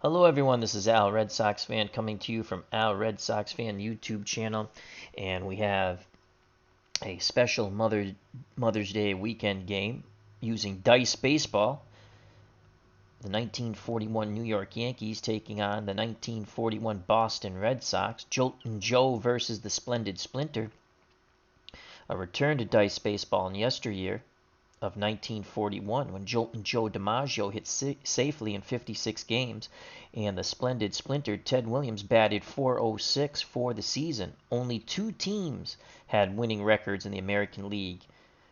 Hello everyone, this is Al Red Sox Fan coming to you from Al Red Sox Fan YouTube channel, and we have a special Mother's Day weekend game using Dice Baseball. The 1941 New York Yankees taking on the 1941 Boston Red Sox. Jolting Joe versus the Splendid Splinter. A return to Dice Baseball and Yesteryear of 1941 when Jolting Joe DiMaggio hit safely in 56 games, and the Splendid Splinter Ted Williams batted .406 for the season. Only two teams had winning records in the American League,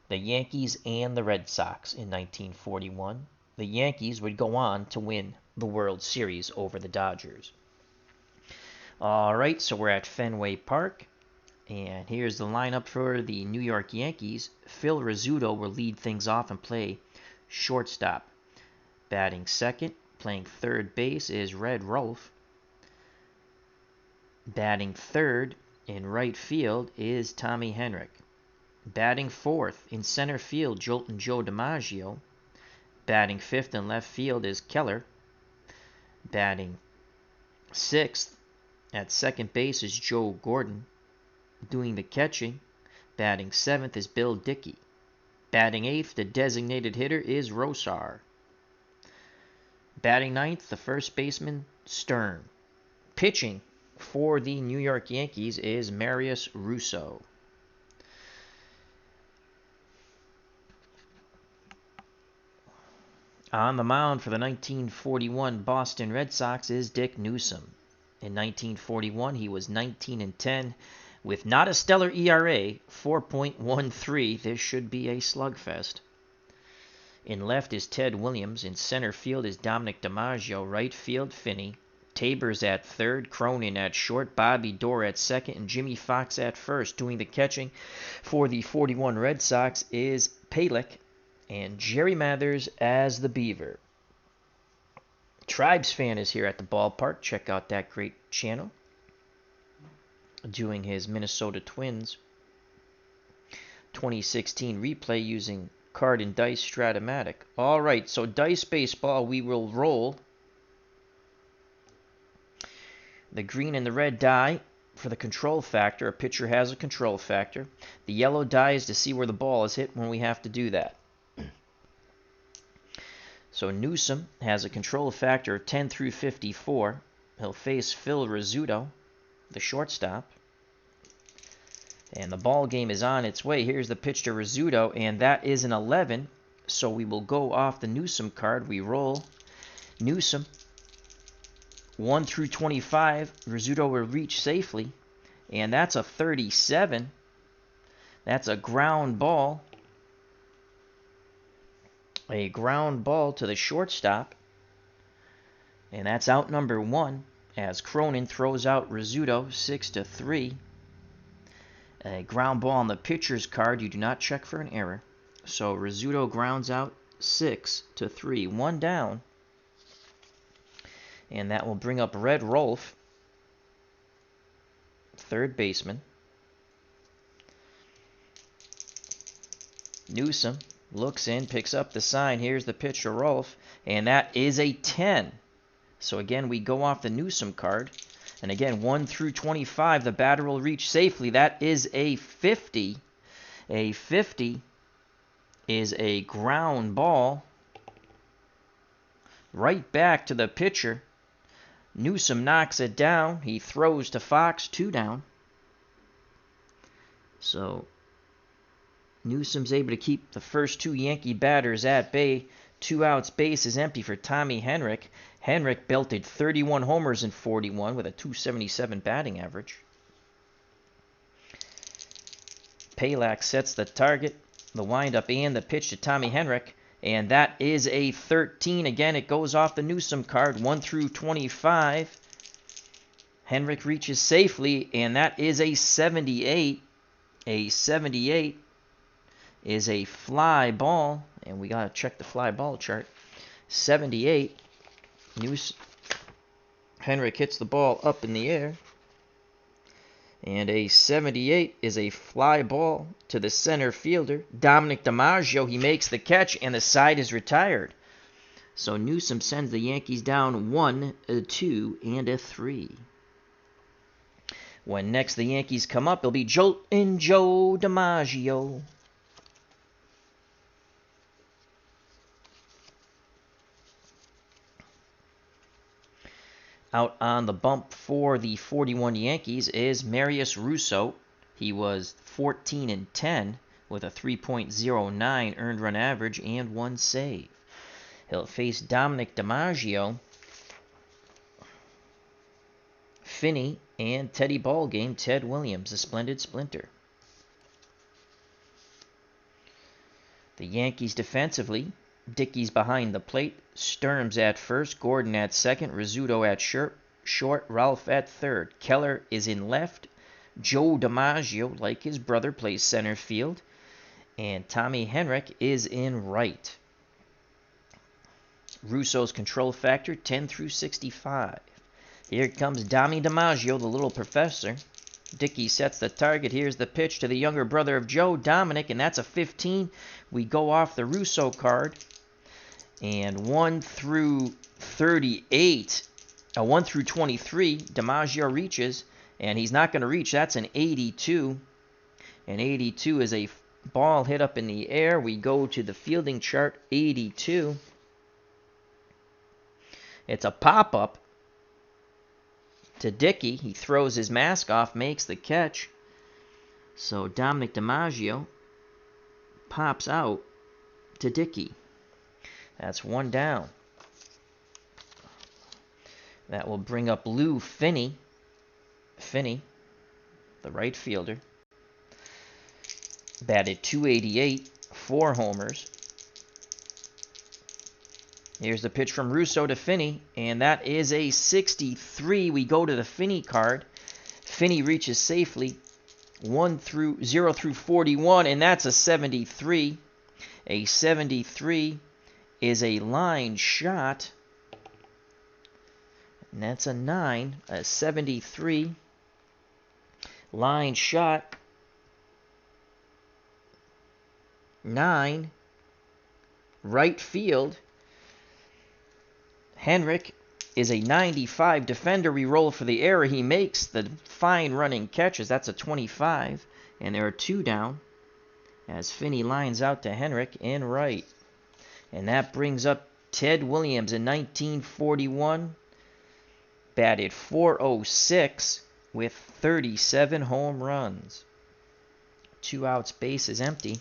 the Yankees and the Red Sox in 1941. The Yankees would go on to win the World Series over the Dodgers. All right, so we're at Fenway Park. And here's the lineup for the New York Yankees. Phil Rizzuto will lead things off and play shortstop. Batting second, playing third base is Red Rolfe. Batting third in right field is Tommy Henrich. Batting fourth in center field, Jolting Joe DiMaggio. Batting fifth in left field is Keller. Batting sixth at second base is Joe Gordon. Doing the catching, batting seventh is Bill Dickey. Batting eighth, the designated hitter is Rosar. Batting ninth, the first baseman, Stern. Pitching for the New York Yankees is Marius Russo. On the mound for the 1941 Boston Red Sox is Dick Newsom. In 1941, he was 19-10. With not a stellar ERA, 4.13, this should be a slugfest. In left is Ted Williams. In center field is Dominic DiMaggio. Right field, Finney. Tabers at third. Cronin at short. Bobby Doerr at second. And Jimmy Fox at first. Doing the catching for the 41 Red Sox is Palek. And Jerry Mathers as the Beaver. Tribes Fan is here at the ballpark. Check out that great channel, doing his Minnesota Twins 2016 replay using Card and Dice Stratomatic. All right, so Dice Baseball, we will roll the green and the red die for the control factor. A pitcher has a control factor. The yellow die is to see where the ball is hit when we have to do that. So Newsom has a control factor of 10 through 54. He'll face Phil Rizzuto, the shortstop. And the ball game is on its way. Here's the pitch to Rizzuto, and that is an 11. So we will go off the Newsom card. We roll Newsom 1 through 25. Rizzuto will reach safely, and that's a 37. That's a ground ball. A ground ball to the shortstop, and that's out number 1 as Cronin throws out Rizzuto 6-3. A ground ball on the pitcher's card, you do not check for an error. So Rizzuto grounds out 6-3, 1 down. And that will bring up Red Rolfe, third baseman. Newsom looks in, picks up the sign. Here's the pitch to Rolfe, and that is a 10. So again, we go off the Newsom card. And again, 1 through 25, the batter will reach safely. That is a 50. A 50 is a ground ball right back to the pitcher. Newsom knocks it down. He throws to Fox, 2 down. So Newsom's able to keep the first 2 Yankee batters at bay. 2 outs, base is empty for Tommy Henrich. Henrich belted 31 homers in 41 with a .277 batting average. Palek sets the target, the windup, and the pitch to Tommy Henrich. And that is a 13. Again, it goes off the Newsom card, 1 through 25. Henrich reaches safely, and that is a 78. A 78 is a fly ball, and we got to check the fly ball chart. 78. Henrich hits the ball up in the air, and a 78 is a fly ball to the center fielder, Dominic DiMaggio. He makes the catch, and the side is retired. So Newsom sends the Yankees down 1, a 2, and a 3. When next the Yankees come up, it'll be Jolting Joe DiMaggio. Out on the bump for the 41 Yankees is Marius Russo. He was 14 and 10 with a 3.09 earned run average and 1 save. He'll face Dominic DiMaggio, Finney, and Teddy Ballgame Ted Williams, the Splendid Splinter. The Yankees defensively, Dickey's behind the plate, Sturms at first, Gordon at second, Rizzuto at short, Ralph at third. Keller is in left. Joe DiMaggio, like his brother, plays center field. And Tommy Henrich is in right. Russo's control factor, 10 through 65. Here comes Dommy DiMaggio, the little professor. Dickey sets the target. Here's the pitch to the younger brother of Joe, Dominic, and that's a 15. We go off the Russo card. And 1 through 38, 1 through 23, DiMaggio reaches, and he's not going to reach. That's an 82. An 82 is a ball hit up in the air. We go to the fielding chart, 82. It's a pop-up to Dickey. He throws his mask off, makes the catch. So Dominic DiMaggio pops out to Dickey. That's 1 down. That will bring up Lou Finney. Finney, the right fielder. Batted .288, 4 homers. Here's the pitch from Russo to Finney, and that is a 63. We go to the Finney card. Finney reaches safely 0 through 41, and that's a 73. A 73 is a line shot, and that's a 9. A 73 line shot, 9, right field. Henrich is a 95 defender. We roll for the error. He makes the fine running catches. That's a 25, and there are 2 down as Finney lines out to Henrich in right. And that brings up Ted Williams in 1941. Batted .406 with 37 home runs. 2 outs, base is empty.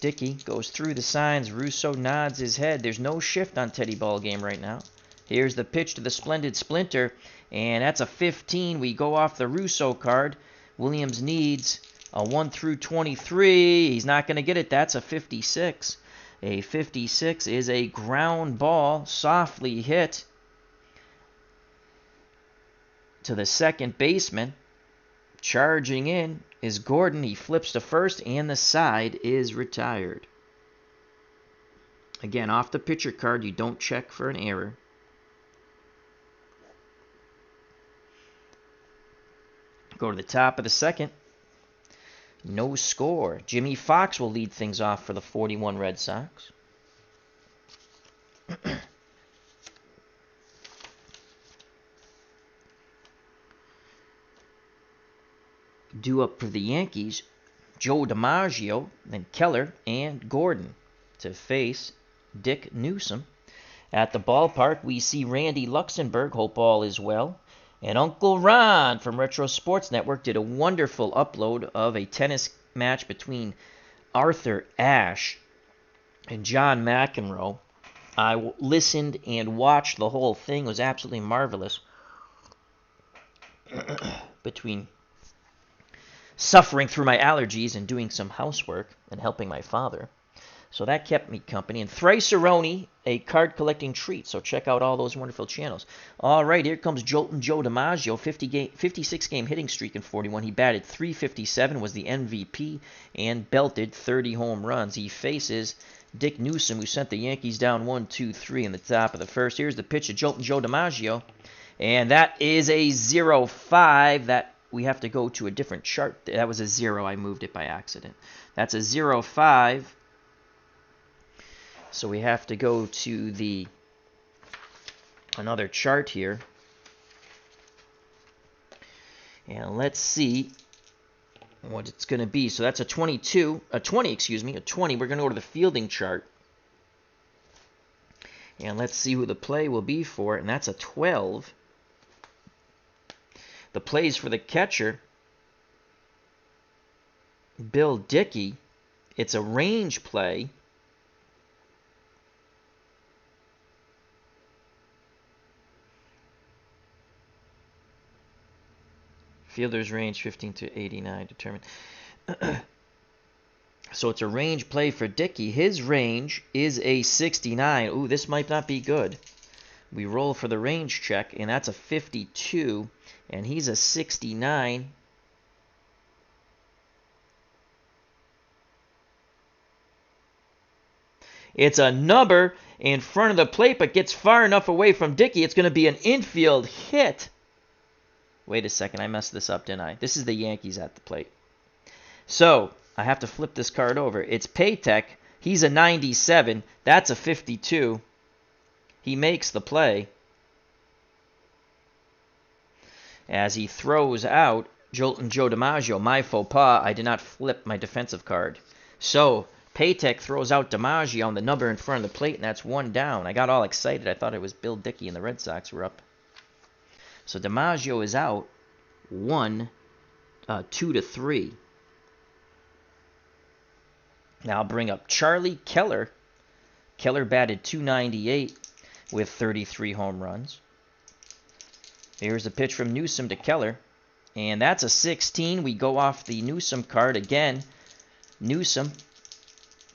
Dickey goes through the signs. Russo nods his head. There's no shift on Teddy Ballgame right now. Here's the pitch to the Splendid Splinter, and that's a 15. We go off the Russo card. Williams needs a 1 through 23. He's not going to get it. That's a 56. A 56 is a ground ball, softly hit to the second baseman. Charging in is Gordon. He flips to first, and the side is retired. Again, off the pitcher card, you don't check for an error. Go to the top of the second. No score. Jimmy Fox will lead things off for the 41 Red Sox. Due up for the Yankees, Joe DiMaggio, then Keller and Gordon to face Dick Newsom. At the ballpark, we see Randy Luxembourg. Hope all is well. And Uncle Ron from Retro Sports Network did a wonderful upload of a tennis match between Arthur Ashe and John McEnroe. I listened and watched the whole thing. It was absolutely marvelous. Between suffering through my allergies and doing some housework and helping my father. So that kept me company. And Thrice-A-Roni, a card collecting treat. So check out all those wonderful channels. All right, here comes Jolting Joe DiMaggio, 56-game hitting streak in 41. He batted .357, was the MVP, and belted 30 home runs. He faces Dick Newsom, who sent the Yankees down 1-2-3 in the top of the first. Here's the pitch of Jolting Joe DiMaggio, and that is a 0-5. That we have to go to a different chart. That was a 0. I moved it by accident. That's a 0-5. So we have to go to another chart here. And let's see what it's going to be. So that's a 20. We're going to go to the fielding chart. And let's see who the play will be for. And that's a 12. The plays for the catcher, Bill Dickey. It's a range play. Fielder's range 15 to 89 determined. So it's a range play for Dickey. His range is a 69. Ooh, this might not be good. We roll for the range check, and that's a 52, and he's a 69. It's a number in front of the plate, but gets far enough away from Dickey. It's going to be an infield hit. Wait a second, I messed this up, didn't I? This is the Yankees at the plate. So, I have to flip this card over. It's Paytek. He's a 97. That's a 52. He makes the play. As he throws out Jolting Joe DiMaggio. My faux pas, I did not flip my defensive card. So, Paytek throws out DiMaggio on the number in front of the plate, and that's one down. I got all excited. I thought it was Bill Dickey and the Red Sox were up. So DiMaggio is out 2-3. Now I'll bring up Charlie Keller. Keller batted .298 with 33 home runs. Here's a pitch from Newsom to Keller. And that's a 16. We go off the Newsom card again. Newsom,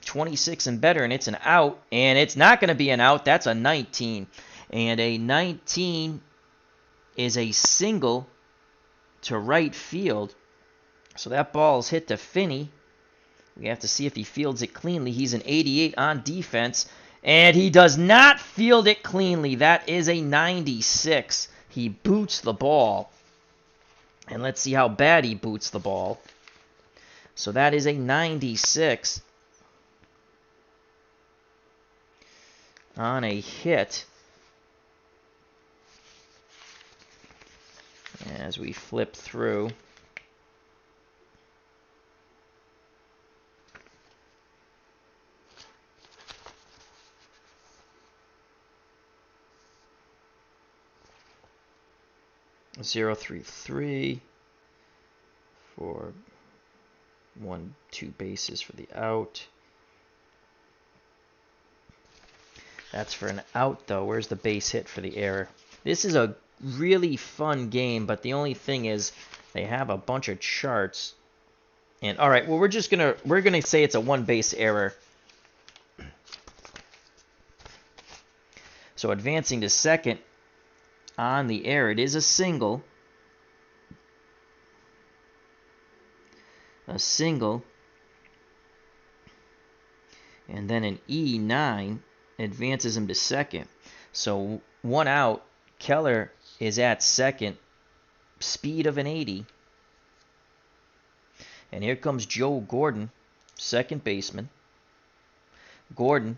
26 and better, and it's an out. And it's not going to be an out. That's a 19. And a 19 is a single to right field. So that ball's hit to Finney. We have to see if he fields it cleanly. He's an 88 on defense, and he does not field it cleanly. That is a 96. He boots the ball. And let's see how bad he boots the ball. So that is a 96 on a hit. As we flip through. Zero, 3, 3 for 1, 2 bases for the out. That's for an out, though. Where's the base hit for the error? This is a really fun game, but the only thing is they have a bunch of charts. And all right, well, we're gonna say it's a one base error. So advancing to second on the error, it is a single. A single. And then an E9 advances him to second. So one out, Keller is at second, speed of an 80. And here comes Joe Gordon, second baseman. Gordon,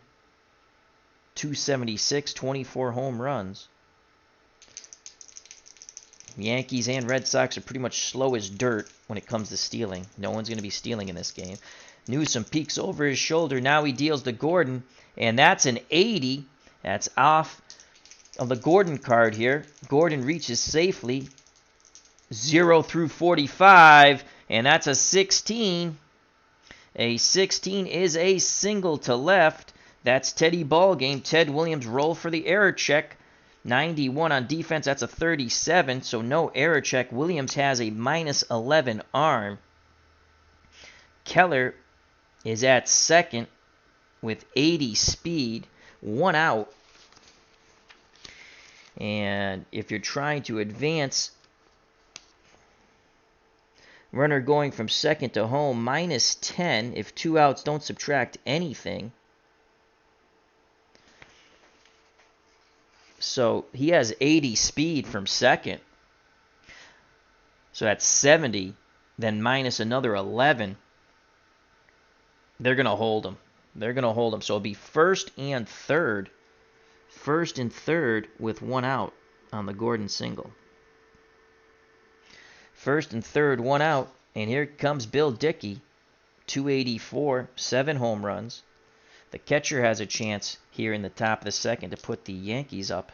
276, 24 home runs. Yankees and Red Sox are pretty much slow as dirt when it comes to stealing. No one's going to be stealing in this game. Newsom peeks over his shoulder. Now he deals to Gordon, and that's an 80. That's off of the Gordon card here. Gordon reaches safely 0 through 45, and that's a 16. A 16 is a single to left. That's Teddy Ballgame. Ted Williams roll for the error check. 91 on defense. That's a 37, so no error check. Williams has a -11 arm. Keller is at second with 80 speed. One out. And if you're trying to advance, runner going from second to home, -10 if two outs don't subtract anything. So he has 80 speed from second. So that's 70, then minus another 11. They're going to hold him. They're going to hold him. So it'll be first and third. First and third with one out on the Gordon single. First and third, one out. And here comes Bill Dickey. 284, 7 home runs. The catcher has a chance here in the top of the second to put the Yankees up.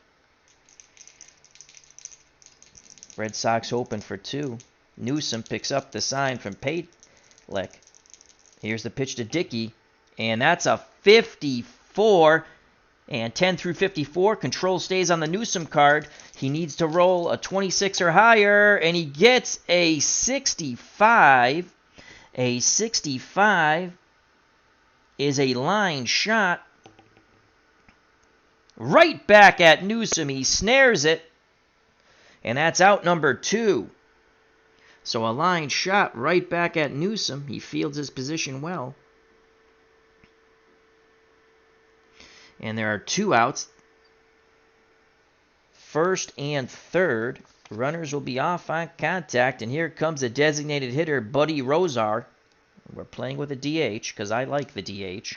Red Sox open for 2. Newsom picks up the sign from Patelek. Here's the pitch to Dickey, and that's a 54. And 10 through 54, control stays on the Newsom card. He needs to roll a 26 or higher, and he gets a 65. A 65 is a line shot right back at Newsom. He snares it, and that's out number 2. So a line shot right back at Newsom. He fields his position well. And there are 2 outs. First and third. Runners will be off on contact. And here comes a designated hitter, Buddy Rozar. We're playing with a DH because I like the DH.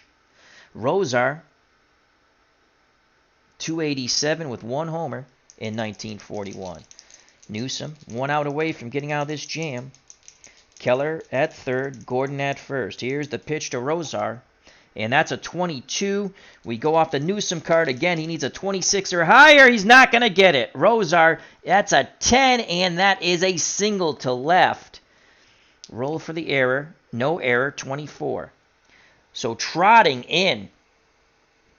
Rozar, 287 with 1 homer in 1941. Newsom, 1 out away from getting out of this jam. Keller at third, Gordon at first. Here's the pitch to Rozar, and that's a 22. We go off the Newsom card again. He needs a 26 or higher. He's not going to get it. Rozar, that's a 10, and that is a single to left. Roll for the error. No error, 24. So trotting in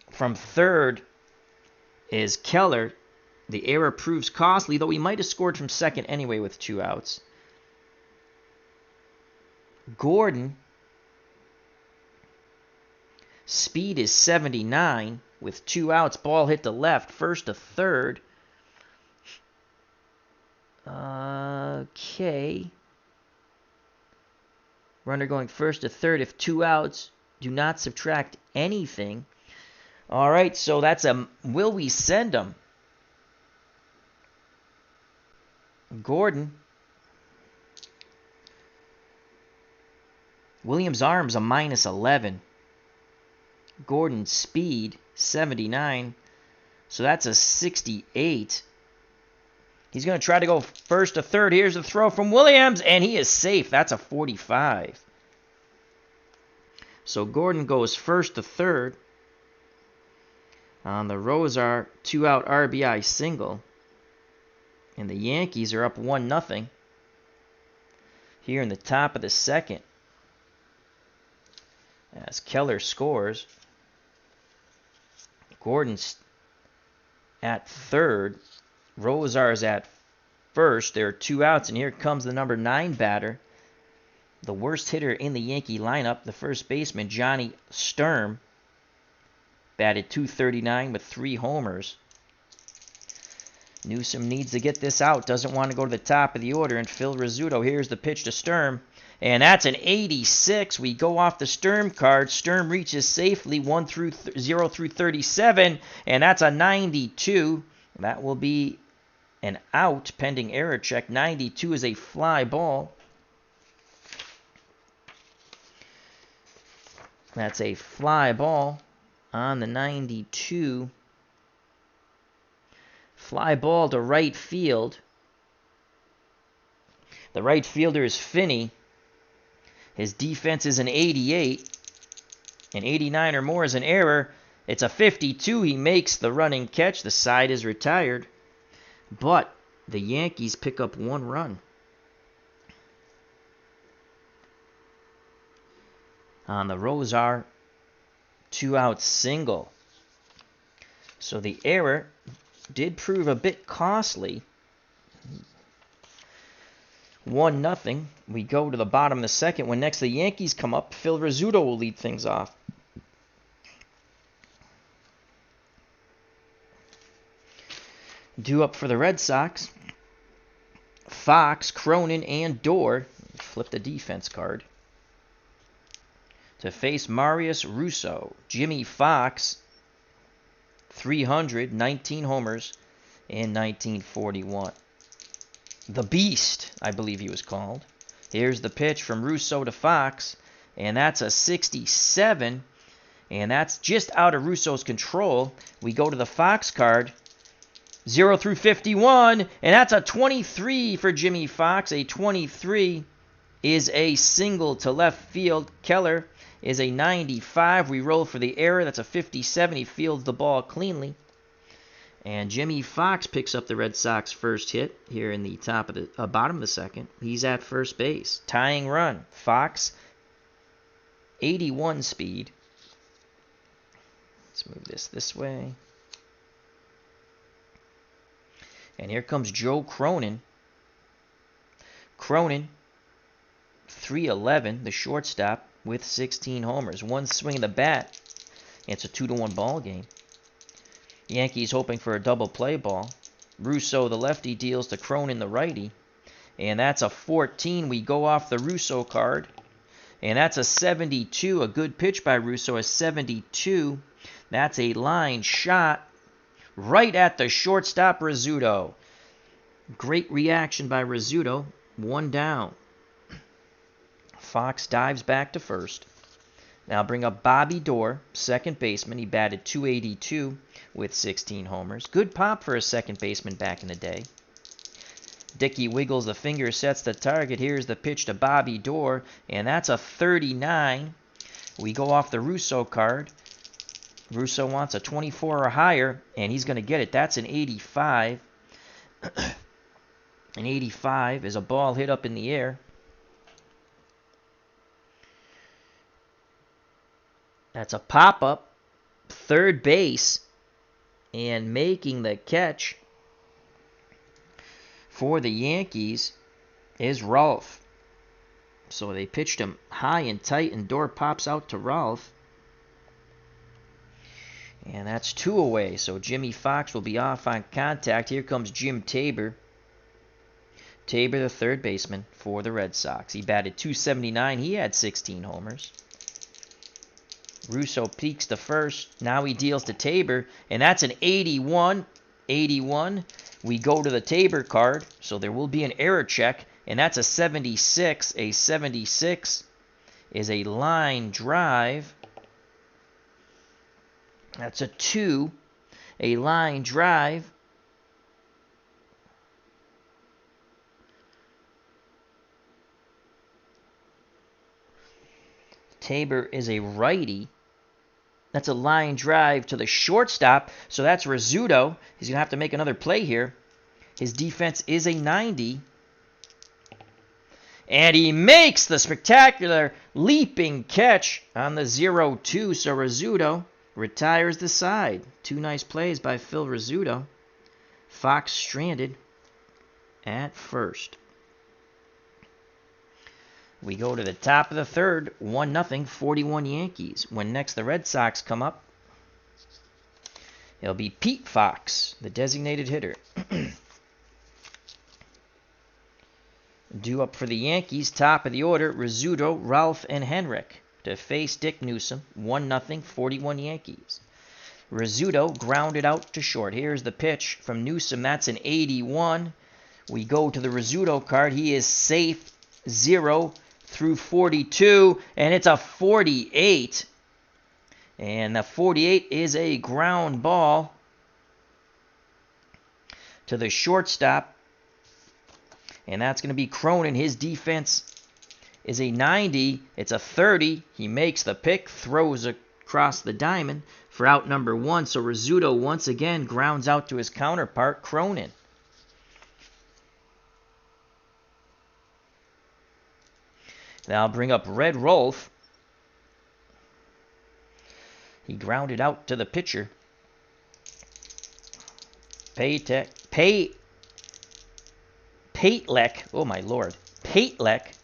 from third is Keller. The error proves costly, though he might have scored from second anyway with 2 outs. Gordon, speed is 79 with 2 outs. Ball hit to left, first to third. Okay. Runner going first to third if 2 outs. Do not subtract anything. All right, so that's a will we send him? Gordon. Williams' arm's a -11. Gordon's speed, 79. So that's a 68. He's going to try to go first to third. Here's the throw from Williams, and he is safe. That's a 45. So Gordon goes first to third on the Rozar 2-out RBI single. And the Yankees are up 1-0 here in the top of the second as Keller scores. Gordon's at third. Rozar's at first. There are 2 outs, and here comes the number 9 batter, the worst hitter in the Yankee lineup, the first baseman, Johnny Sturm. Batted .239 with 3 homers. Newsom needs to get this out. Doesn't want to go to the top of the order. And Phil Rizzuto, here's the pitch to Sturm. And that's an 86. We go off the Sturm card. Sturm reaches safely 0 through 37. And that's a 92. That will be an out pending error check. 92 is a fly ball. That's a fly ball on the 92. Fly ball to right field. The right fielder is Finney. His defense is an 88. An 89 or more is an error. It's a 52. He makes the running catch. The side is retired. But the Yankees pick up 1 run. On the Rozar 2-out single. So the error did prove a bit costly. 1-0. We go to the bottom of the second. When next the Yankees come up, Phil Rizzuto will lead things off. Due up for the Red Sox, Fox, Cronin, and Dorr. Flip the defense card. To face Marius Russo. Jimmy Fox, 300, 19 homers in 1941. The Beast, I believe he was called. Here's the pitch from Russo to Fox, and that's a 67. And that's just out of Russo's control. We go to the Fox card. 0 through 51. And that's a 23 for Jimmy Fox. A 23 is a single to left field. Keller is a 95. We roll for the error. That's a 57. He fields the ball cleanly. And Jimmy Fox picks up the Red Sox first hit here in the top of the bottom of the second. He's at first base. Tying run. Fox, 81 speed. Let's move this way. And here comes Joe Cronin. Cronin, 311, the shortstop, with 16 homers. One swing of the bat. It's a 2-1 ball game. Yankees hoping for a double play ball. Russo, the lefty, deals to Cronin, the righty. And that's a 14. We go off the Russo card. And that's a 72. A good pitch by Russo, a 72. That's a line shot right at the shortstop, Rizzuto. Great reaction by Rizzuto. 1 down. Fox dives back to first. Now bring up Bobby Doerr, second baseman. He batted .282 with 16 homers. Good pop for a second baseman back in the day. Dickey wiggles the finger, sets the target. Here's the pitch to Bobby Doerr, and that's a 39. We go off the Russo card. Russo wants a 24 or higher, and he's going to get it. That's an 85. An 85 is a ball hit up in the air. That's a pop-up, third base, and making the catch for the Yankees is Rolf. So they pitched him high and tight, and Doerr pops out to Rolf. And that's 2 away, so Jimmy Fox will be off on contact. Here comes Jim Tabor. Tabor, the third baseman for the Red Sox. He batted .279. He had 16 homers. Russo peeks to first. Now he deals to Tabor, and that's an 81. 81. We go to the Tabor card, so there will be an error check, and that's a 76. A 76 is a line drive. That's a 2. A line drive. Tabor is a righty. That's a line drive to the shortstop. So that's Rizzuto. He's going to have to make another play here. His defense is a 90. And he makes the spectacular leaping catch on the 0-2. So Rizzuto retires the side. 2 nice plays by Phil Rizzuto. Fox stranded at first. We go to the top of the third, 1-0, 41 Yankees. When next the Red Sox come up, it'll be Pete Fox, the designated hitter. Due up for the Yankees, top of the order, Rizzuto, Ralph, and Henrik to face Dick Newsom, 1-0, 41 Yankees. Rizzuto grounded out to short. Here's the pitch from Newsom. That's an 81. We go to the Rizzuto card. He is safe, 0 through 42, and it's a 48. And the 48 is a ground ball to the shortstop. And that's going to be Cronin. His defense is a 90. It's a 30. He makes the pick, throws across the diamond for out number 1. So Rizzuto once again grounds out to his counterpart, Cronin. Now I'll bring up Red Rolf. He grounded out to the pitcher. Patelek. Oh my lord. Patelek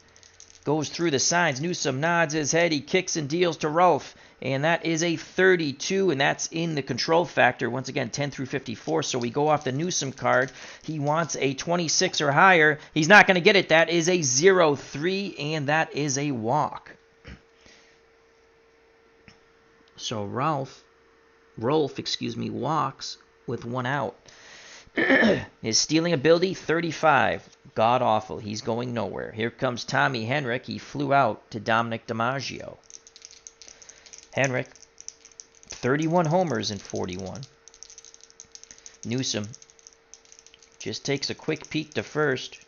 goes through the signs. Newsom nods his head. He kicks and deals to Rolf. And that is a 32, and that's in the control factor. Once again, 10 through 54. So we go off the Newsom card. He wants a 26 or higher. He's not going to get it. That is a 0-3, and that is a walk. So Rolf, walks with 1 out. His stealing ability, 35. God awful. He's going nowhere. Here comes Tommy Henrik. He flew out to Dominic DiMaggio. Henrik 31 homers in 41. Newsom just takes a quick peek to first.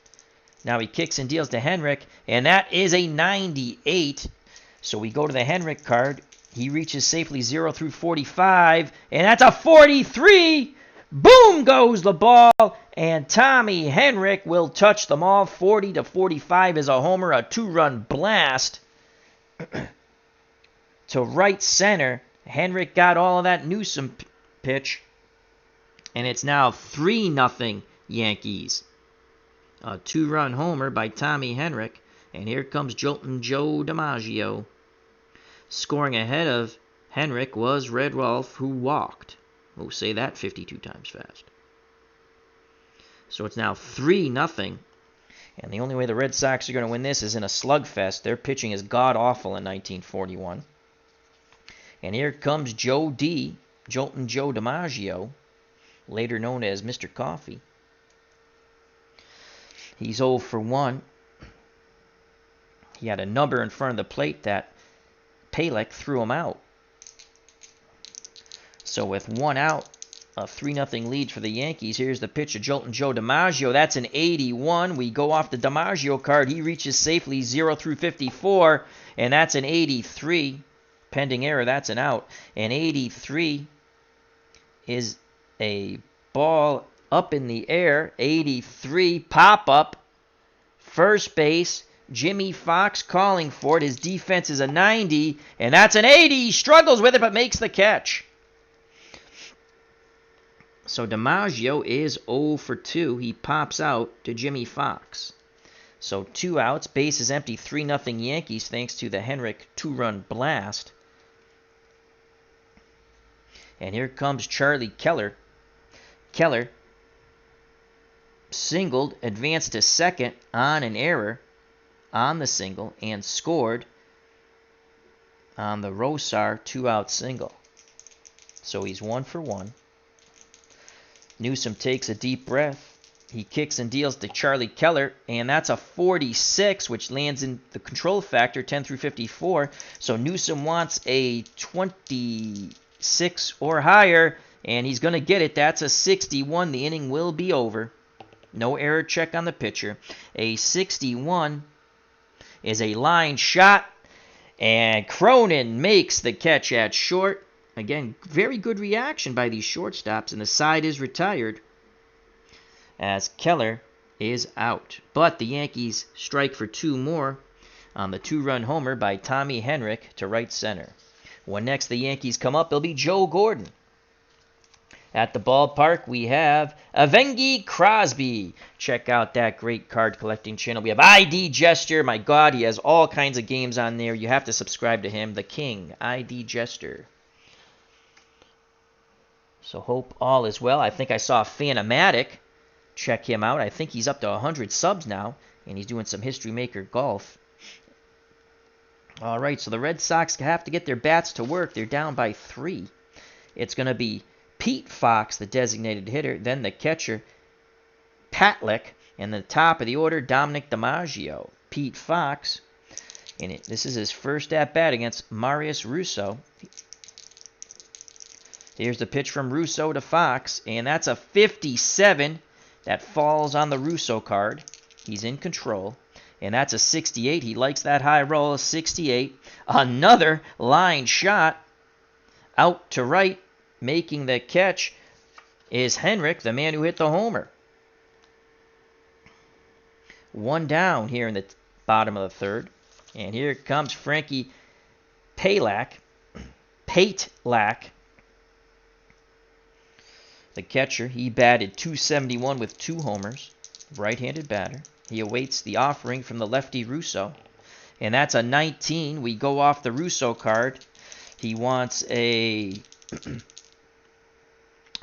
Now he kicks and deals to Henrik, and that is a 98. So we go to the Henrik card. He reaches safely 0 through 45, and that's a 43. Boom goes the ball, and Tommy Henrik will touch them all. 40 to 45 is a homer, a 2-run blast to right center. Henrik got all of that Newsom pitch, and it's now 3-0 Yankees. A 2-run homer by Tommy Henrik, and here comes Jolting Joe DiMaggio. Scoring ahead of Henrik was Red Rolf, who walked. Oh, say that 52 times fast. So it's now 3-0. And the only way the Red Sox are going to win this is in a slugfest. Their pitching is god-awful in 1941. And here comes Joe D, Jolting Joe DiMaggio, later known as Mr. Coffee. He's 0 for 1. He had a number in front of the plate that Palek threw him out. So with 1 out, a 3-0 lead for the Yankees. Here's the pitch of Jolting Joe DiMaggio. That's an 81. We go off the DiMaggio card. He reaches safely 0 through 54, and that's an 83. Pending error, that's an out. And 83 is a ball up in the air. 83, pop-up, first base. Jimmy Fox calling for it. His defense is a 90, and that's an 80. He struggles with it, but makes the catch. So DiMaggio is 0 for 2. He pops out to Jimmy Fox. So 2 outs, base is empty, 3-0 Yankees thanks to the Henrik 2-run blast. And here comes Charlie Keller. Keller singled, advanced to second on an error on the single, and scored on the Rosar 2-out single. So he's 1 for 1. Newsom takes a deep breath. He kicks and deals to Charlie Keller, and that's a 46, which lands in the control factor, 10 through 54. So Newsom wants a 26 or higher, and he's going to get it. That's a 61. The inning will be over. No error check on the pitcher. A 61 is a line shot, and Cronin makes the catch at short. Again, very good reaction by these shortstops, and the side is retired as Keller is out. But the Yankees strike for 2 more on the 2-run homer by Tommy Henrik to right center. When next the Yankees come up, it'll be Joe Gordon. At the ballpark, we have Avengi Crosby. Check out that great card collecting channel. We have ID Jester. My God, he has all kinds of games on there. You have to subscribe to him. The King, ID Jester. So hope all is well. I think I saw Fanomatic. Check him out. I think he's up to 100 subs now, and he's doing some History Maker golf. All right, so the Red Sox have to get their bats to work. They're down by 3. It's going to be Pete Fox, the designated hitter, then the catcher, Patlick, and the top of the order, Dominic DiMaggio. Pete Fox, and this is his first at-bat against Marius Russo. Here's the pitch from Russo to Fox, and that's a 57 that falls on the Russo card. He's in control, and that's a 68. He likes that high roll, 68. Another line shot out to right. Making the catch is Henrik, the man who hit the homer. 1 down here in the bottom of the 3rd. And here comes Frankie Palek. The catcher, he batted .271 with 2 homers. Right-handed batter. He awaits the offering from the lefty Russo. And that's a 19. We go off the Russo card. He wants a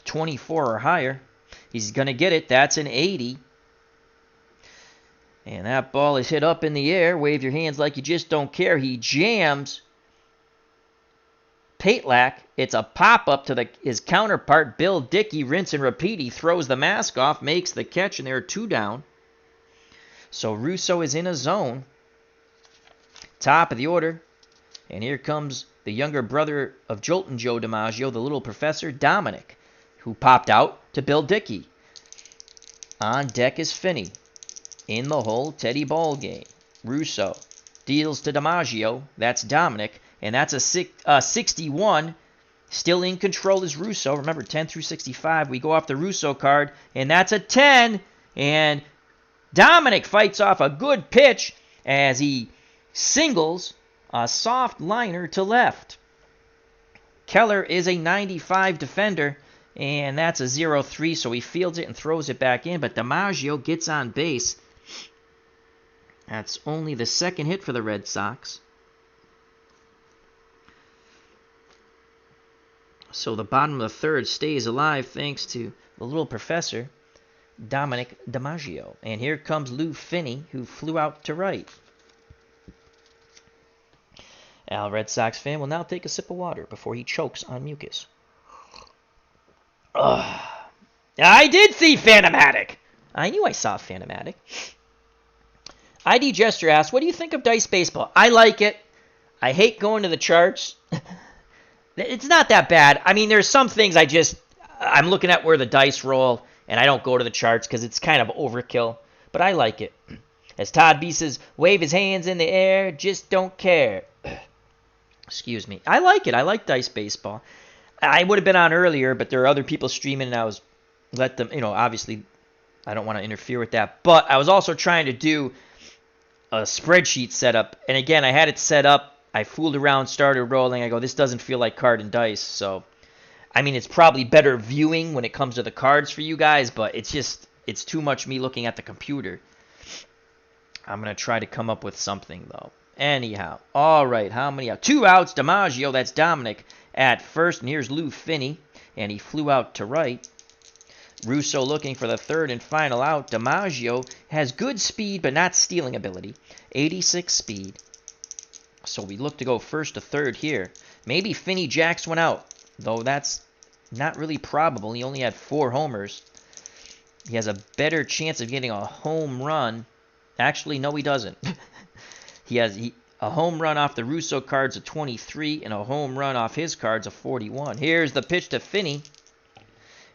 24 or higher. He's going to get it. That's an 80. And that ball is hit up in the air. Wave your hands like you just don't care. He jams Patelak. It's a pop-up to his counterpart, Bill Dickey. Rinse and repeat. He throws the mask off, makes the catch, and there are 2 down. So Russo is in a zone. Top of the order. And here comes the younger brother of Jolting Joe DiMaggio, the little professor, Dominic, who popped out to Bill Dickey. On deck is Finney. In the hole, Teddy Ballgame. Russo deals to DiMaggio. That's Dominic. And that's a 61. Still in control is Russo. Remember, 10 through 65. We go off the Russo card. And that's a 10. And Dominic fights off a good pitch as he singles a soft liner to left. Keller is a 95 defender. And that's a 0-3, so he fields it and throws it back in. But DiMaggio gets on base. That's only the second hit for the Red Sox. So the bottom of the third stays alive thanks to the little professor, Dominic DiMaggio. And here comes Lou Finney, who flew out to right. Al, Red Sox fan, will now take a sip of water before he chokes on mucus. I did see Phantomatic. I knew I saw Phantomatic. ID Jester asks, what do you think of Dice Baseball? I like it. I hate going to the charts. It's not that bad. I mean, there's some things I'm looking at where the dice roll, and I don't go to the charts because it's kind of overkill. But I like it. As Todd B says, wave his hands in the air, just don't care. Excuse me. I like it. I like Dice Baseball. I would have been on earlier, but there are other people streaming, and I was let them, obviously I don't want to interfere with that. But I was also trying to do a spreadsheet setup, and again, I had it set up. I fooled around, started rolling. I go, this doesn't feel like card and dice. So, I mean, it's probably better viewing when it comes to the cards for you guys, but it's too much me looking at the computer. I'm going to try to come up with something, though. Anyhow, all right, how many out? 2 outs, DiMaggio, that's Dominic at first, and here's Lou Finney, and he flew out to right. Russo looking for the third and final out. DiMaggio has good speed, but not stealing ability. 86 speed. So we look to go first to third here. Maybe Finney jacks one out, though that's not really probable. He only had 4 homers. He has a better chance of getting a home run. Actually, no, he doesn't. He has a home run off the Russo cards of 23 and a home run off his cards of 41. Here's the pitch to Finney.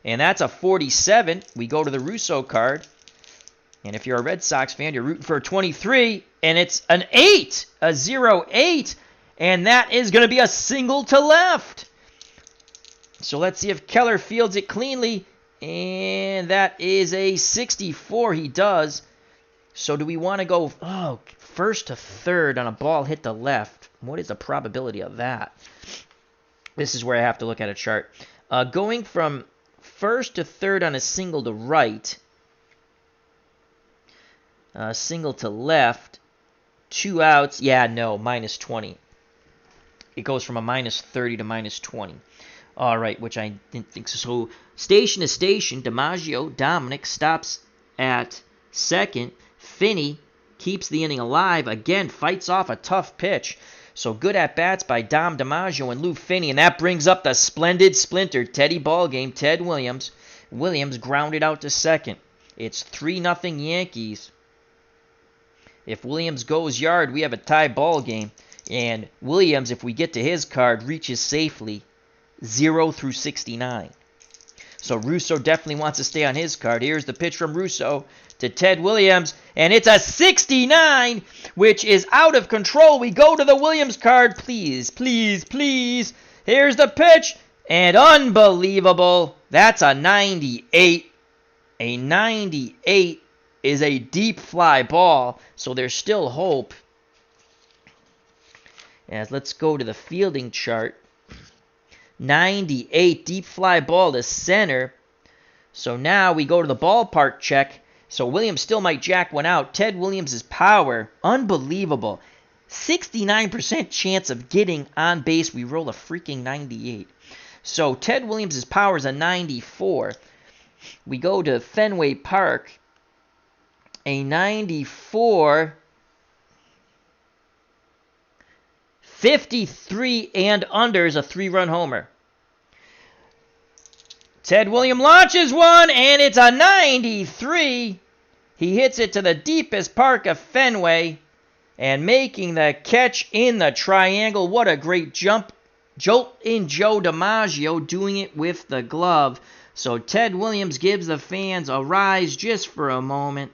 And that's a 47. We go to the Russo card. And if you're a Red Sox fan, you're rooting for a 23. And it's an 8. A 0-8. And that is going to be a single to left. So let's see if Keller fields it cleanly. And that is a 64. He does. So do we want to go first to third on a ball hit to left? What is the probability of that? This is where I have to look at a chart. Going from first to third on a single to right. Single to left. 2 outs. Yeah, no, minus 20. It goes from a minus 30 to minus 20. All right, which I didn't think so. So station to station, DiMaggio, Dominic stops at second. Finney keeps the inning alive. Again, fights off a tough pitch. So good at-bats by Dom DiMaggio and Lou Finney. And that brings up the splendid splinter, Teddy Ballgame, Ted Williams. Williams grounded out to second. It's 3-0 Yankees. If Williams goes yard, we have a tie ball game. And Williams, if we get to his card, reaches safely 0 through 69. So Russo definitely wants to stay on his card. Here's the pitch from Russo to Ted Williams. And it's a 69, which is out of control. We go to the Williams card. Please, please, please. Here's the pitch. And unbelievable. That's a 98. A 98 is a deep fly ball. So there's still hope. As let's go to the fielding chart. 98, deep fly ball to center. So now we go to the ballpark check. So Williams still might jack one out. Ted Williams' power, unbelievable. 69% chance of getting on base. We roll a freaking 98. So Ted Williams' power is a 94. We go to Fenway Park. A 94. 53 and under is a 3-run homer. Ted Williams launches one, and it's a 93. He hits it to the deepest park of Fenway, and making the catch in the triangle. What a great jump Jolting Joe DiMaggio doing it with the glove. So Ted Williams gives the fans a rise just for a moment.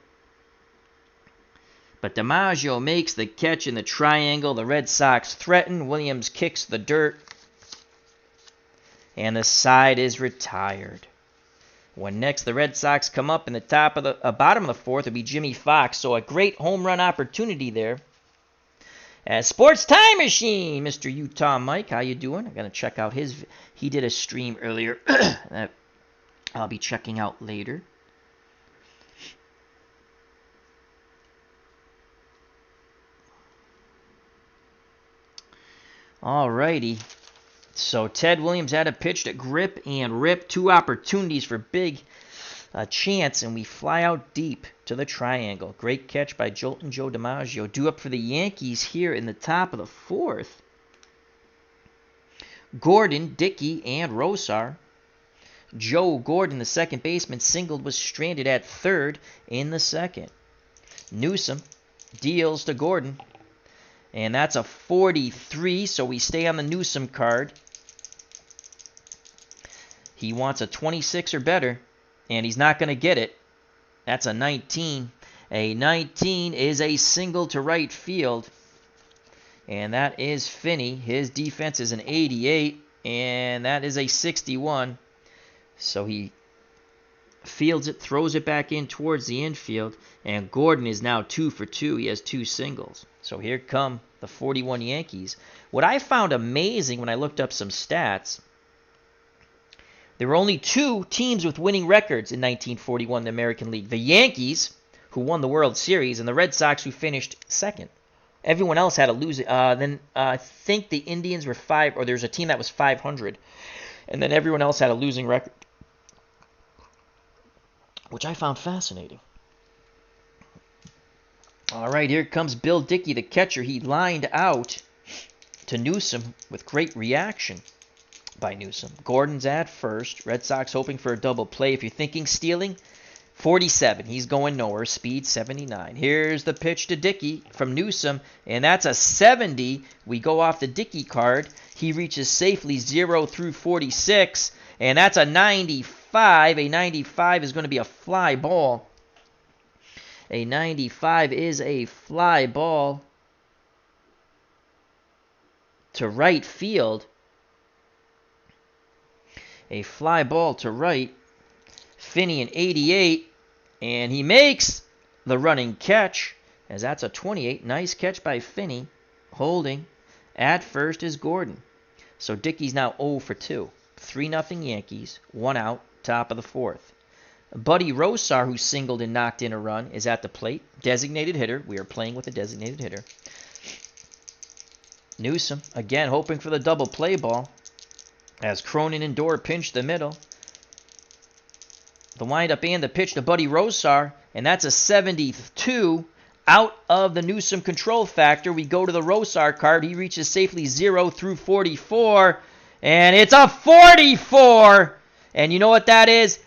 But DiMaggio makes the catch in the triangle. The Red Sox threaten. Williams kicks the dirt. And the side is retired. When next the Red Sox come up in the bottom of the fourth, it'll be Jimmy Fox. So a great home run opportunity there. Sports Time Machine, Mr. Utah Mike, how you doing? I'm going to check out he did a stream earlier that I'll be checking out later. Alrighty. So Ted Williams had a pitch to grip and rip. 2 opportunities for big chance, and we fly out deep to the triangle. Great catch by Jolting Joe DiMaggio. Due up for the Yankees here in the top of the fourth. Gordon, Dickey, and Rosar. Joe Gordon, the second baseman, singled, was stranded at third in the second. Newsom deals to Gordon. And that's a 43, so we stay on the Newsom card. He wants a 26 or better, and he's not going to get it. That's a 19. A 19 is a single to right field. And that is Finney. His defense is an 88, and that is a 61. So he fields it, throws it back in towards the infield, and Gordon is now 2 for 2. He has 2 singles. So here come the 41 Yankees. What I found amazing when I looked up some stats, there were only 2 teams with winning records in 1941 in the American League. The Yankees, who won the World Series, and the Red Sox, who finished second. Everyone else had a losing. Then I think the Indians were 5, or there's a team that was 500. And then everyone else had a losing record, which I found fascinating. All right, here comes Bill Dickey, the catcher. He lined out to Newsom with great reaction by Newsom. Gordon's at first. Red Sox hoping for a double play. If you're thinking stealing, 47. He's going nowhere. Speed 79. Here's the pitch to Dickey from Newsom, and that's a 70. We go off the Dickey card. He reaches safely 0 through 46, and that's a 95. A 95 is going to be a fly ball. A 95 is a fly ball to right field. A fly ball to right. Finney an 88, and he makes the running catch, as that's a 28. Nice catch by Finney. Holding at first is Gordon. So Dickey's now 0 for 2. 3-0 Yankees. 1 out, top of the fourth. Buddy Rosar, who singled and knocked in a run, is at the plate. Designated hitter. We are playing with a designated hitter. Newsom, again, hoping for the double play ball, as Cronin and Dorr pinch the middle. The windup and the pitch to Buddy Rosar, and that's a 72. Out of the Newsom control factor, we go to the Rosar card. He reaches safely 0 through 44, and it's a 44. And you know what that is?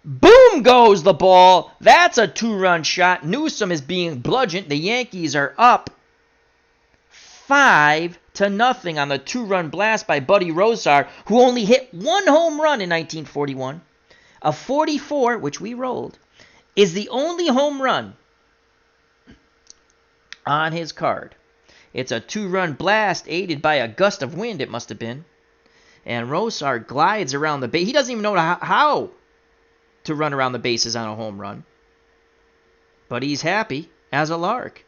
Boom goes the ball. That's a 2-run shot. Newsom is being bludgeoned. The Yankees are up 5-0 on the 2-run blast by Buddy Rosar, who only hit 1 home run in 1941. A 44, which we rolled, is the only home run on his card. It's a 2-run blast aided by a gust of wind, it must have been. And Rosar glides around the base. He doesn't even know how to run around the bases on a home run. But he's happy as a lark.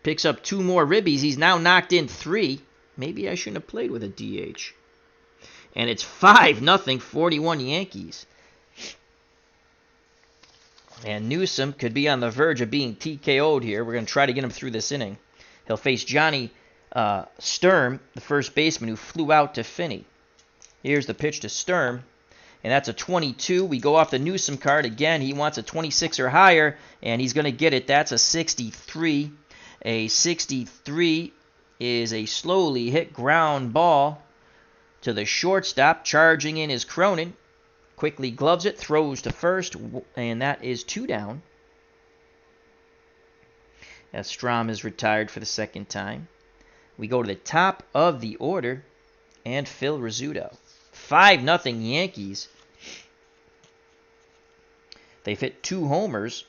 Picks up 2 more ribbies. He's now knocked in 3. Maybe I shouldn't have played with a DH. And it's 5-0, 41 Yankees. And Newsom could be on the verge of being TKO'd here. We're going to try to get him through this inning. He'll face Johnny Sturm, the first baseman, who flew out to Finney. Here's the pitch to Sturm, and that's a 22. We go off the Newsom card again. He wants a 26 or higher, and he's going to get it. That's a 63. A 63 is a slowly hit ground ball to the shortstop. Charging in is Cronin. Quickly gloves it, throws to first, and that is 2 down. As Strom is retired for the second time. We go to the top of the order, and Phil Rizzuto. 5-0 Yankees. They've hit 2 homers,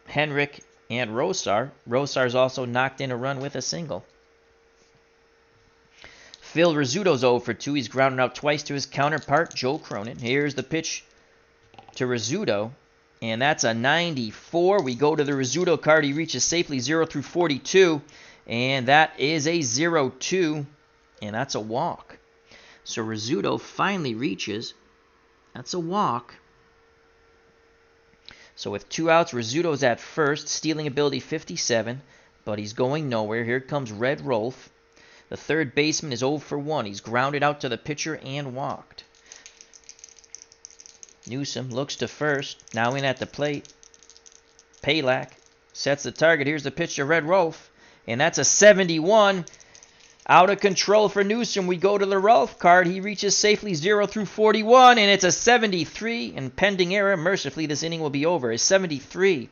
Henrik and Rosar. Rosar's also knocked in a run with a single. Phil Rizzuto's 0 for 2. He's grounded out twice to his counterpart, Joe Cronin. Here's the pitch to Rizzuto, and that's a 94. We go to the Rizzuto card. He reaches safely 0 through 42, and that is a 0-2, and that's a walk. So Rizzuto finally reaches. That's a walk. So with 2 outs, Rizzuto's at first, stealing ability 57, but he's going nowhere. Here comes Red Rolf. The third baseman is 0 for 1. He's grounded out to the pitcher and walked. Newsom looks to first, now in at the plate. Palak sets the target. Here's the pitch to Red Rolf, and that's a 71. Out of control for Newsom. We go to the Rolf card. He reaches safely 0 through 41, and it's a 73. And pending error, mercifully, this inning will be over. A 73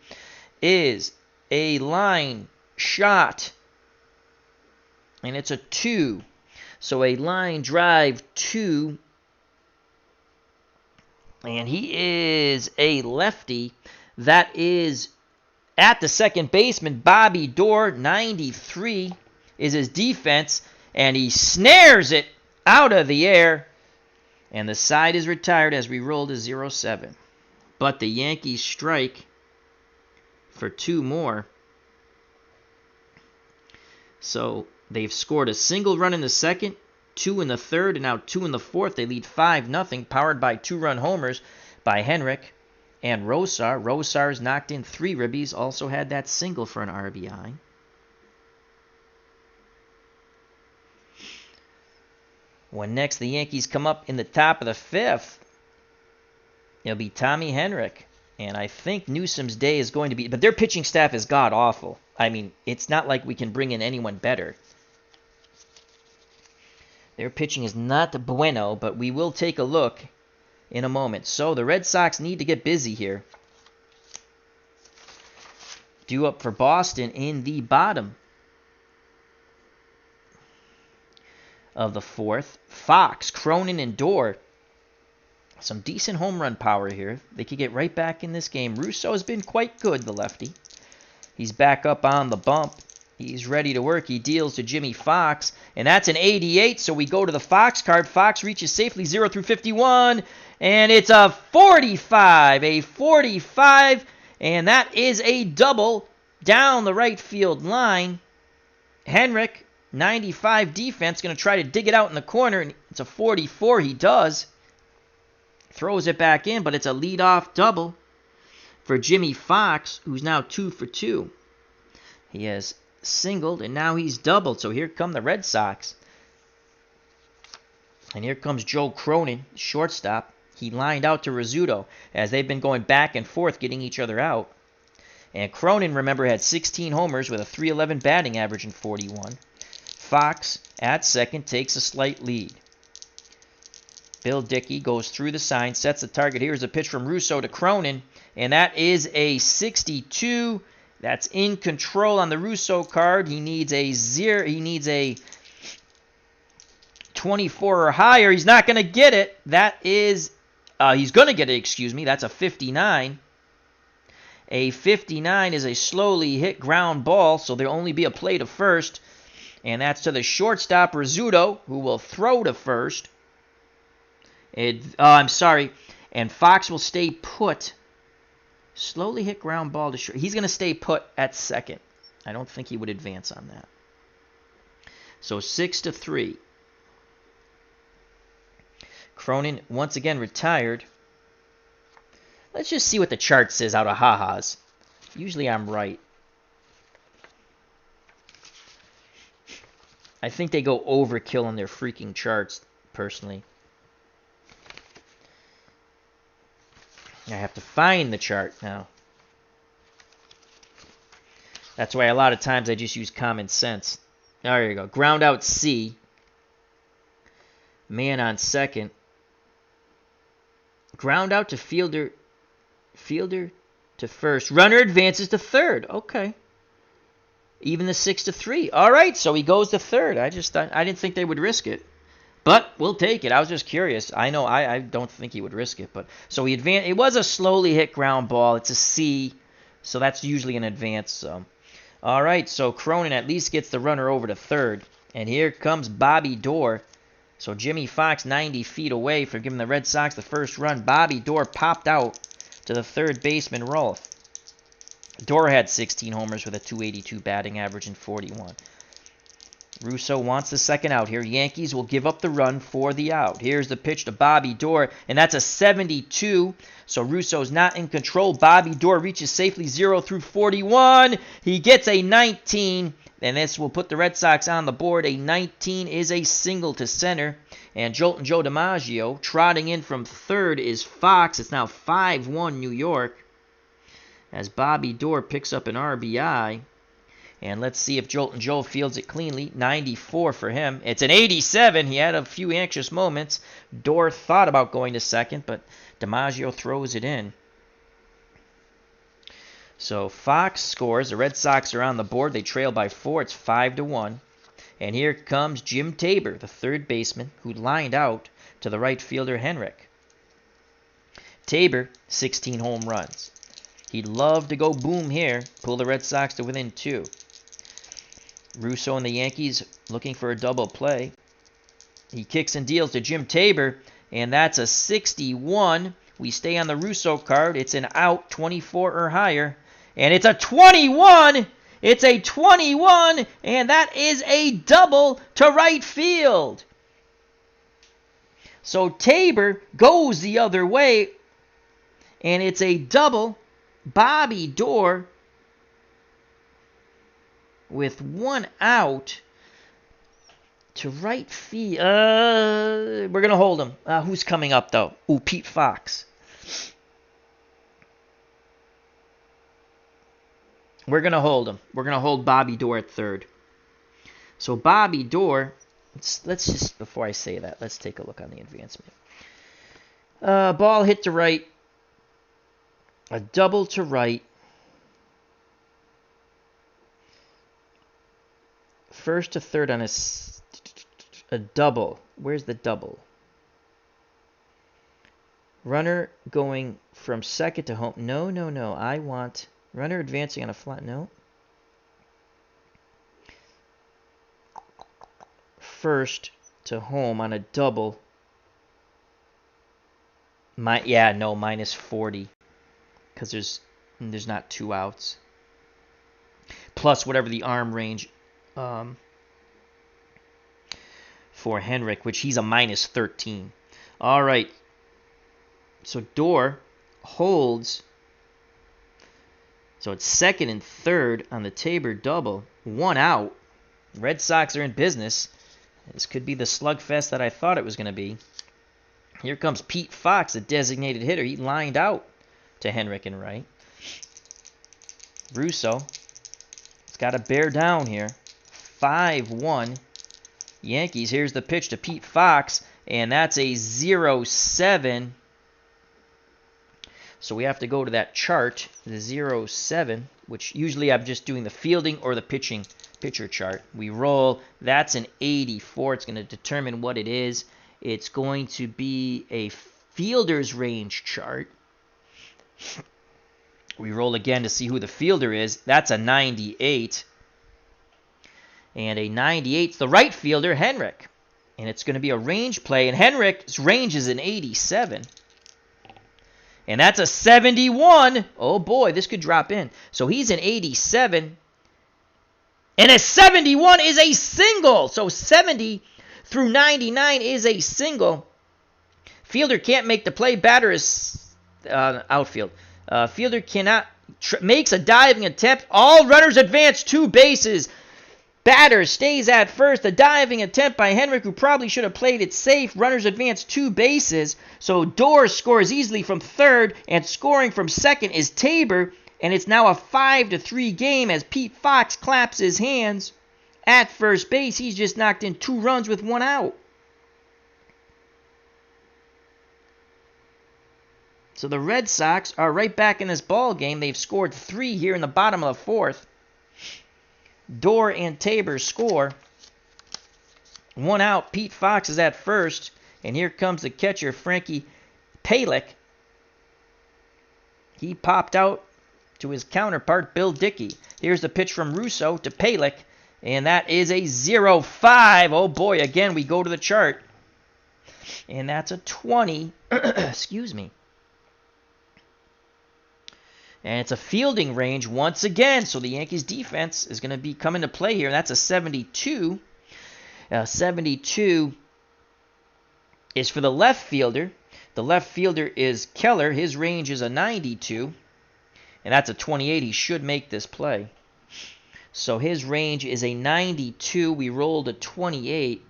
is a line shot, and it's a 2. So a line drive 2. And he is a lefty. That is at the second baseman, Bobby Doerr. 93 is his defense. And he snares it out of the air. And the side is retired as we roll to 0-7. But the Yankees strike for 2 more. So they've scored a single run in the second, 2 in the third, and now 2 in the fourth. They lead 5-0, powered by 2-run homers by Henrik and Rosar. Rosar's knocked in 3 ribbies, also had that single for an RBI. When next the Yankees come up in the top of the 5th, it'll be Tommy Henrik. And I think Newsom's day is going to be... But their pitching staff is god-awful. I mean, it's not like we can bring in anyone better. Their pitching is not bueno, but we will take a look in a moment. So the Red Sox need to get busy here. Due up for Boston in the bottom of the 4th. Fox, Cronin, and Doerr. Some decent home run power here. They could get right back in this game. Russo has been quite good, the lefty. He's back up on the bump. He's ready to work. He deals to Jimmy Fox, and that's an 88, so we go to the Fox card. Fox reaches safely 0 through 51, and it's a 45. A 45, and that is a double down the right field line. Henrik, 95 defense, going to try to dig it out in the corner, and it's a 44. He does. Throws it back in, but it's a leadoff double for Jimmy Fox, who's now 2 for 2. He has singled, and now he's doubled. So here come the Red Sox. And here comes Joe Cronin, shortstop. He lined out to Rizzuto as they've been going back and forth, getting each other out. And Cronin, remember, had 16 homers with a .311 batting average in 41. Fox, at second, takes a slight lead. Bill Dickey goes through the sign, sets the target. Here's a pitch from Russo to Cronin, and that is a 62. That's in control on the Russo card. He needs a 24 or higher. He's not going to get it. That is, he's going to get it, excuse me. That's a 59. A 59 is a slowly hit ground ball, so there'll only be a play to first. And that's to the shortstop, Rizzuto, who will throw to first. I'm sorry. And Fox will stay put. Slowly hit ground ball to short. He's going to stay put at second. I don't think he would advance on that. So 6-3. Cronin once again retired. Let's just see what the chart says out of ha-has. Usually I'm right. I think they go overkill on their freaking charts, personally. I have to find the chart now. That's why a lot of times I just use common sense. There you go. Ground out C. Man on second. Ground out to fielder. Fielder to first. Runner advances to third. Okay. Even the 6-3. All right, so he goes to third. I didn't think they would risk it. But we'll take it. I was just curious. I know I don't think he would risk it. But so he advanced. It was a slowly hit ground ball. It's a C, so that's usually an advance. So, all right. So Cronin at least gets the runner over to third. And here comes Bobby Doerr. So Jimmy Fox 90 feet away from giving the Red Sox the first run. Bobby Doerr popped out to the third baseman, Rolfe. Doerr had 16 homers with a .282 batting average in 41. Russo wants the second out here. Yankees will give up the run for the out. Here's the pitch to Bobby Doerr, and that's a 72. So Russo's not in control. Bobby Doerr reaches safely 0 through 41. He gets a 19, and this will put the Red Sox on the board. A 19 is a single to center. And Jolting Joe DiMaggio trotting in from third is Fox. It's now 5-1 New York, as Bobby Doerr picks up an RBI. And let's see if Jolting Joe fields it cleanly. 94 for him. It's an 87. He had a few anxious moments. Doerr thought about going to second, but DiMaggio throws it in. So Fox scores. The Red Sox are on the board. They trail by 4. It's 5-1. And here comes Jim Tabor, the third baseman, who lined out to the right fielder Henrik. Tabor, 16 home runs. He'd love to go boom here, pull the Red Sox to within 2. Russo and the Yankees looking for a double play. He kicks and deals to Jim Tabor, and that's a 61. We stay on the Russo card. It's an out, 24 or higher. And it's a 21! It's a 21, and that is a double to right field. So Tabor goes the other way, and it's a double. Bobby Doerr with one out to right field. We're going to hold him. Who's coming up, though? Ooh, Pete Fox. We're going to hold him. We're going to hold Bobby Doerr at third. So Bobby Doerr, let's just, before I say that, let's take a look on the advancement. Ball hit to right. A double to right. First to third on a double. Where's the double? Runner going from second to home. No. I want runner advancing on a flat. No. First to home on a double. Minus 40. Because there's not 2 outs. Plus whatever the arm range for Henrik, which he's a minus 13. All right. So Doerr holds. So it's second and third on the Tabor double. 1 out. Red Sox are in business. This could be the slugfest that I thought it was going to be. Here comes Pete Fox, the designated hitter. He lined out to Henrik and right. Russo. It's got to bear down here. 5-1 Yankees. Here's the pitch to Pete Fox, and that's a 0-7. So we have to go to that chart, the 0-7, which usually I'm just doing the fielding or the pitcher chart. We roll. That's an 84. It's going to determine what it is. It's going to be a fielder's range chart. We roll again to see who the fielder is. That's a 98. And a 98's the right fielder, Henrik. And it's going to be a range play. And Henrik's range is an 87. And that's a 71. Oh, boy, this could drop in. So he's an 87. And a 71 is a single. So 70 through 99 is a single. Fielder can't make the play. Batter is outfield. Fielder cannot makes a diving attempt. All runners advance 2 bases. Batter stays at first. A diving attempt by Henrik, who probably should have played it safe. Runners advance 2 bases. So Doerr scores easily from third, and scoring from second is Tabor. And it's now a 5-3 game as Pete Fox claps his hands at first base. He's just knocked in 2 runs with 1 out. So the Red Sox are right back in this ball game. They've scored 3 here in the bottom of the 4th. Dorr and Tabor score. 1 out. Pete Fox is at first. And here comes the catcher, Frankie Palick. He popped out to his counterpart, Bill Dickey. Here's the pitch from Russo to Palick. And that is a 0-5. Oh boy, again we go to the chart. And that's a 20. Excuse me. And it's a fielding range once again. So the Yankees defense is going to be coming to play here. That's a 72. 72 is for the left fielder. The left fielder is Keller. His range is a 92. And that's a 28. He should make this play. So his range is a 92. We rolled a 28.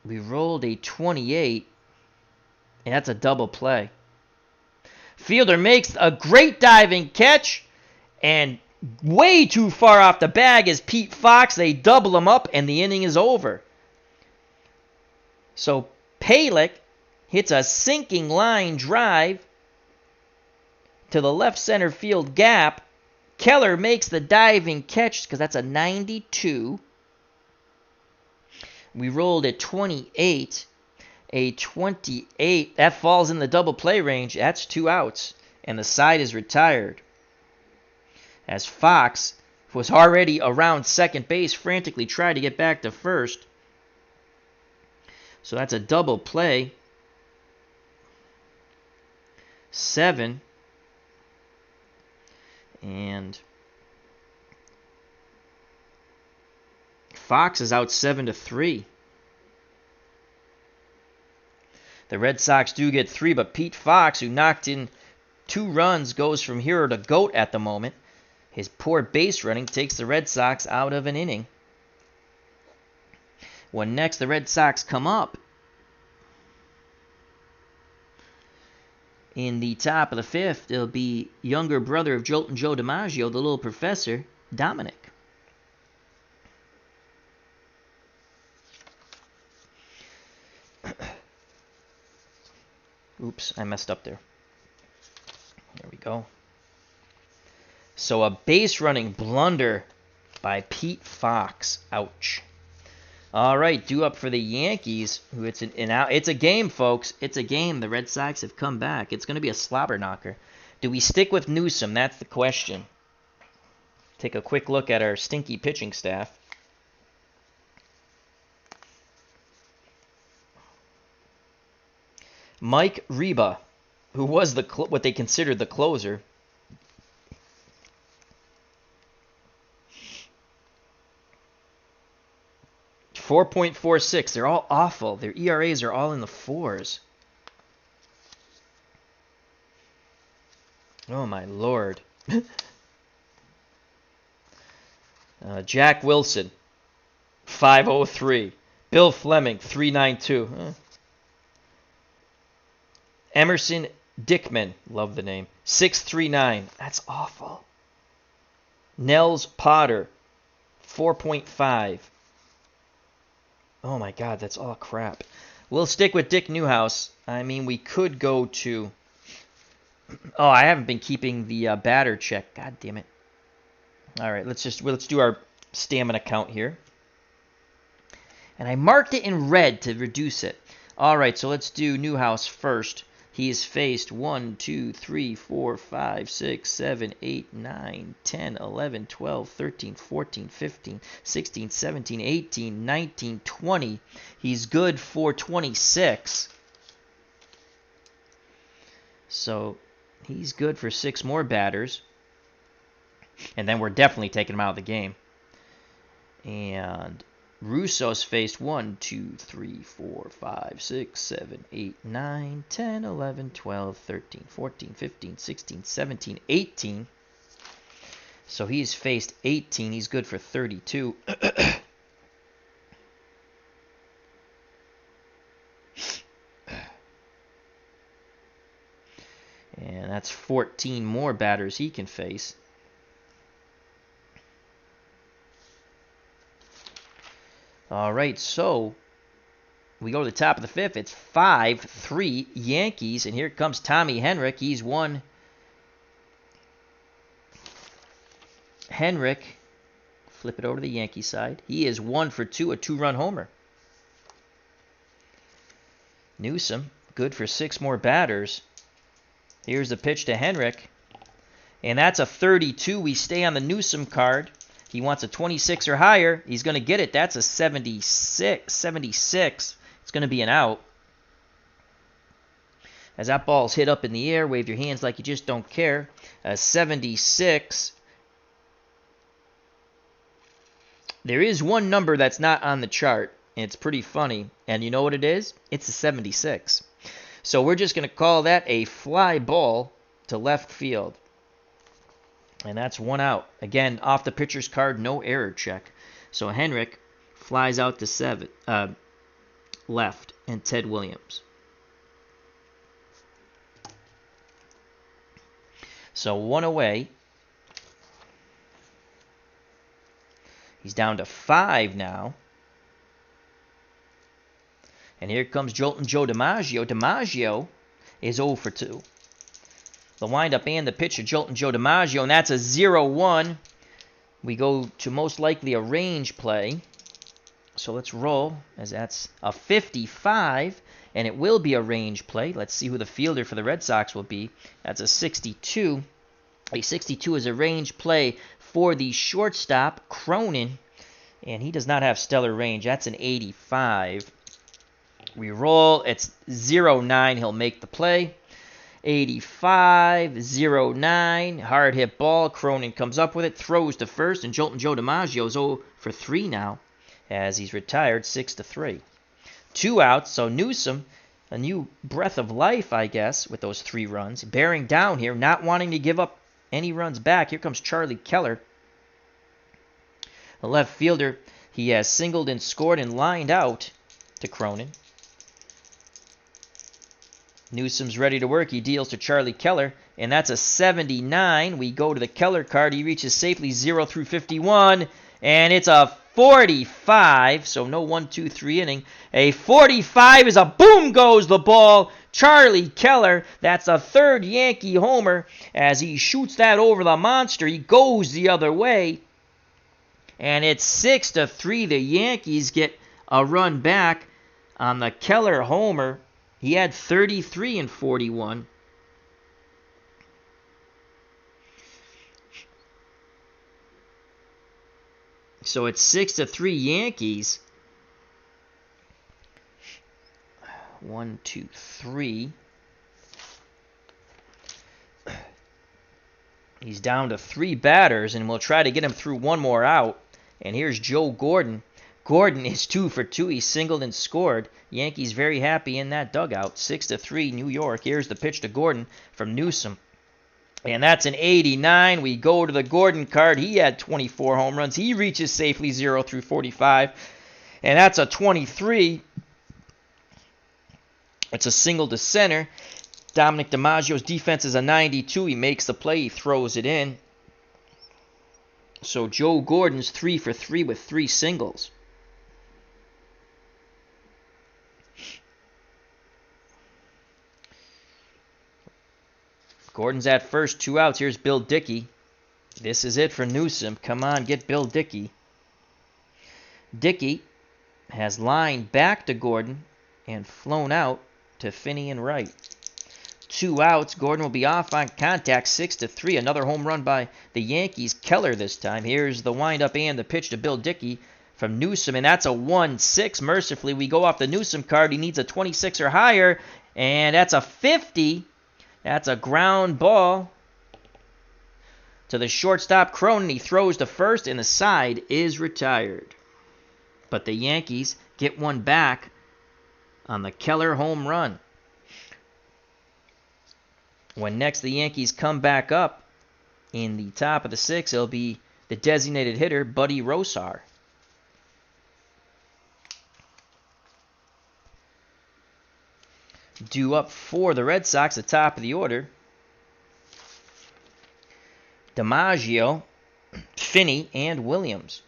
We rolled a 28. And that's a double play. Fielder makes a great diving catch. And way too far off the bag is Pete Fox. They double him up and the inning is over. So Palick hits a sinking line drive to the left center field gap. Keller makes the diving catch because that's a 92. We rolled a 28. A 28. That falls in the double play range. That's 2 outs. And the side is retired. As Fox was already around second base, frantically tried to get back to first. So that's a double play. 7. And Fox is out 7-3. The Red Sox do get 3, but Pete Fox, who knocked in 2 runs, goes from hero to GOAT at the moment. His poor base running takes the Red Sox out of an inning. When next the Red Sox come up, in the top of the 5th, it'll be younger brother of Jolting Joe DiMaggio, the little professor, Dominic. Oops, I messed up there. There we go. So a base running blunder by Pete Fox. Ouch. All right, due up for the Yankees, who it's it's a game, folks. It's a game. The Red Sox have come back. It's going to be a slobber knocker. Do we stick with Newsom? That's the question. Take a quick look at our stinky pitching staff. Mike Reba, who was what they considered the closer. .46. They're all awful. Their ERAs are all in the 4s. Oh, my Lord. Jack Wilson, 503. Bill Fleming, 392. Emerson Dickman, love the name, 639. That's awful. Nels Potter, 4.5. Oh my God, that's all crap. We'll stick with Dick Newhouse. I mean, we could go to... Oh, I haven't been keeping the batter check. God damn it. All right, let's do our stamina count here. And I marked it in red to reduce it. All right, so let's do Newhouse first. He has faced 1, 2, 3, 4, 5, 6, 7, 8, 9, 10, 11, 12, 13, 14, 15, 16, 17, 18, 19, 20. He's good for 26. So he's good for 6 more batters. And then we're definitely taking him out of the game. And Russo's faced 1, 2, 3, 4, 5, 6, 7, 8, 9, 10, 11, 12, 13, 14, 15, 16, 17, 18. So he's faced 18. He's good for 32. And that's 14 more batters he can face. All right, so We go to the top of the fifth. It's 5-3 Yankees, and here comes Tommy Henrik. He's one. Henrik, flip it over to the Yankee side. He is 1 for 2, a 2-run homer. Newsom, good for 6 more batters. Here's the pitch to Henrik. And that's a 32. We stay on the Newsom card. He wants a 26 or higher. He's going to get it. That's a 76. 76. It's going to be an out. As that ball's hit up in the air, wave your hands like you just don't care. A 76. There is one number that's not on the chart, and it's pretty funny. And you know what it is? It's a 76. So we're just going to call that a fly ball to left field. And that's 1 out. Again, off the pitcher's card, no error check. So Henrik flies out to left, and Ted Williams. So 1 away. He's down to 5 now. And here comes Jolting Joe DiMaggio. DiMaggio is 0 for 2. The windup and the pitch of Jolting Joe DiMaggio, and that's a 0-1. We go to most likely a range play. So let's roll, as that's a 55, and it will be a range play. Let's see who the fielder for the Red Sox will be. That's a 62. A 62 is a range play for the shortstop, Cronin, and he does not have stellar range. That's an 85. We roll. It's 0-9. He'll make the play. 85, 0-9. Hard hit ball. Cronin comes up with it, throws to first, and Jolting Joe DiMaggio is 0 for 3 now, as he's retired 6-3. 2 outs, so Newsom, a new breath of life, I guess, with those 3 runs. Bearing down here, not wanting to give up any runs back. Here comes Charlie Keller. The left fielder, he has singled and scored and lined out to Cronin. Newsom's ready to work. He deals to Charlie Keller, and that's a 79. We go to the Keller card. He reaches safely 0 through 51, and it's a 45, so no 1-2-3 inning. A 45 is a boom goes the ball. Charlie Keller, that's a 3rd Yankee homer. As he shoots that over the monster, he goes the other way. And it's 6-3. The Yankees get a run back on the Keller homer. He had 33 in 41. So it's 6-3 Yankees. 1, 2, 3. He's down to 3 batters, and we'll try to get him through 1 more out. And here's Joe Gordon. Gordon is 2 for 2. He singled and scored. Yankees very happy in that dugout. 6-3 New York. Here's the pitch to Gordon from Newsom. And that's an 89. We go to the Gordon card. He had 24 home runs. He reaches safely 0 through 45. And that's a 23. It's a single to center. Dominic DiMaggio's defense is a 92. He makes the play. He throws it in. So Joe Gordon's 3 for 3 with 3 singles. Gordon's at first, 2 outs. Here's Bill Dickey. This is it for Newsom. Come on, get Bill Dickey. Dickey has lined back to Gordon and flown out to Finney and Wright. 2 outs. Gordon will be off on contact. 6-3. Another home run by the Yankees. Keller this time. Here's the windup and the pitch to Bill Dickey from Newsom, and that's a 1-6. Mercifully, we go off the Newsom card. He needs a 26 or higher, and that's a 50. That's a ground ball to the shortstop, Cronin. He throws to first, and the side is retired. But the Yankees get one back on the Keller home run. When next the Yankees come back up in the top of the 6th, it'll be the designated hitter, Buddy Rosar. Due up for the Red Sox, the top of the order. DiMaggio, Finney, and Williams.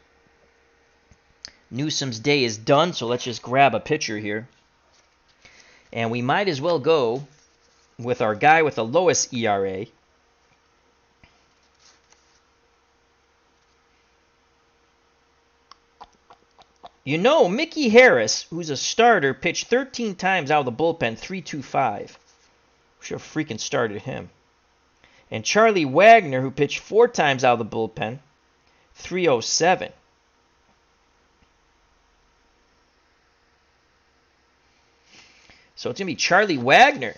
Newsom's day is done, so let's just grab a pitcher here. And we might as well go with our guy with the lowest ERA. You know, Mickey Harris, who's a starter, pitched 13 times out of the bullpen, 3.25. Should have freaking started him. And Charlie Wagner, who pitched 4 times out of the bullpen, 3.07. So it's going to be Charlie Wagner.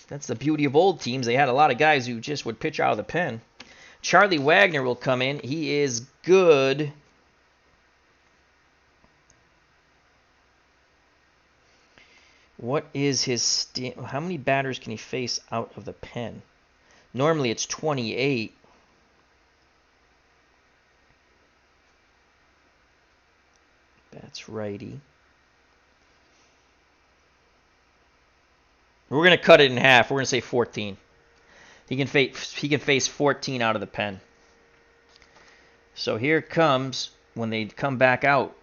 That's the beauty of old teams. They had a lot of guys who just would pitch out of the pen. Charlie Wagner will come in. He is good. What is his how many batters can he face out of the pen? Normally it's 28. That's righty. We're going to cut it in half. We're going to say 14. He can face 14 out of the pen. So here comes when they come back out.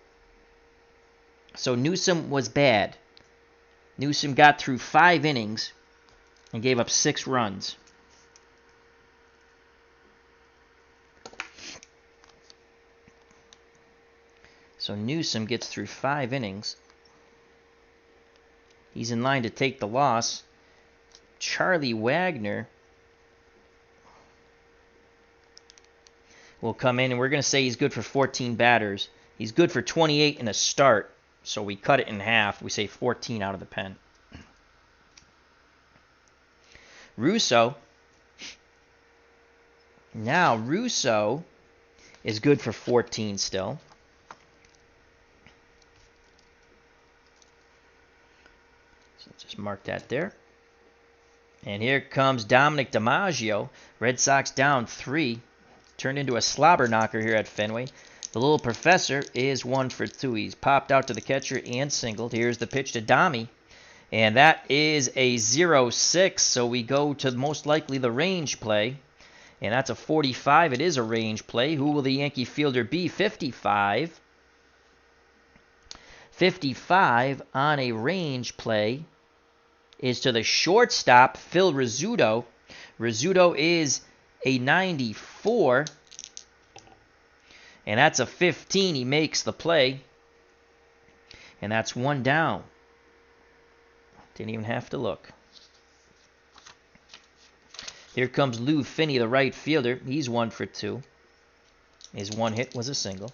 So Newsom was bad. Newsom got through 5 innings and gave up 6 runs. So Newsom gets through 5 innings. He's in line to take the loss. Charlie Wagner will come in, and we're going to say he's good for 14 batters. He's good for 28 in a start, so we cut it in half. We say 14 out of the pen. Russo. Now, Russo is good for 14 still. So just mark that there. And here comes Dominic DiMaggio. Red Sox down 3. Turned into a slobber knocker here at Fenway. The little professor is 1 for 2. He's popped out to the catcher and singled. Here's the pitch to Dommy. And that is a 0-6. So we go to most likely the range play. And that's a 45. It is a range play. Who will the Yankee fielder be? 55. 55 on a range play is to the shortstop, Phil Rizzuto. Rizzuto is a 94. And that's a 15. He makes the play. And that's 1 down. Didn't even have to look. Here comes Lou Finney, the right fielder. He's 1 for 2. His 1 hit was a single.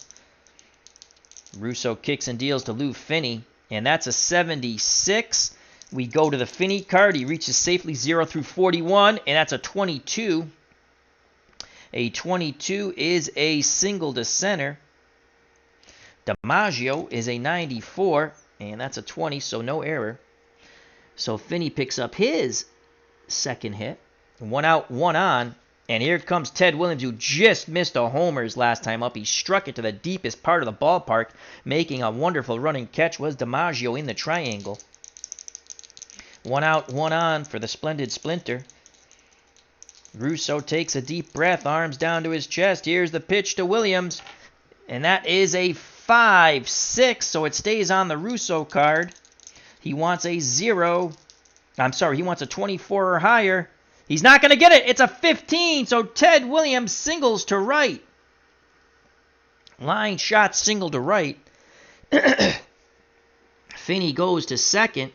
Russo kicks and deals to Lou Finney. And that's a 76. We go to the Finney card. He reaches safely 0 through 41. And that's a 22. A 22 is a single to center. DiMaggio is a 94. And that's a 20, so no error. So Finney picks up his second hit. 1 out, 1 on. And here comes Ted Williams, who just missed a homer his last time up. He struck it to the deepest part of the ballpark. Making a wonderful running catch was DiMaggio in the triangle. 1 out, 1 on for the Splendid Splinter. Russo takes a deep breath, arms down to his chest. Here's the pitch to Williams. And that is a 5-6, so it stays on the Russo card. He wants a 0. I'm sorry, he wants a 24 or higher. He's not going to get it. It's a 15, so Ted Williams singles to right. Line shot single to right. Finney goes to second.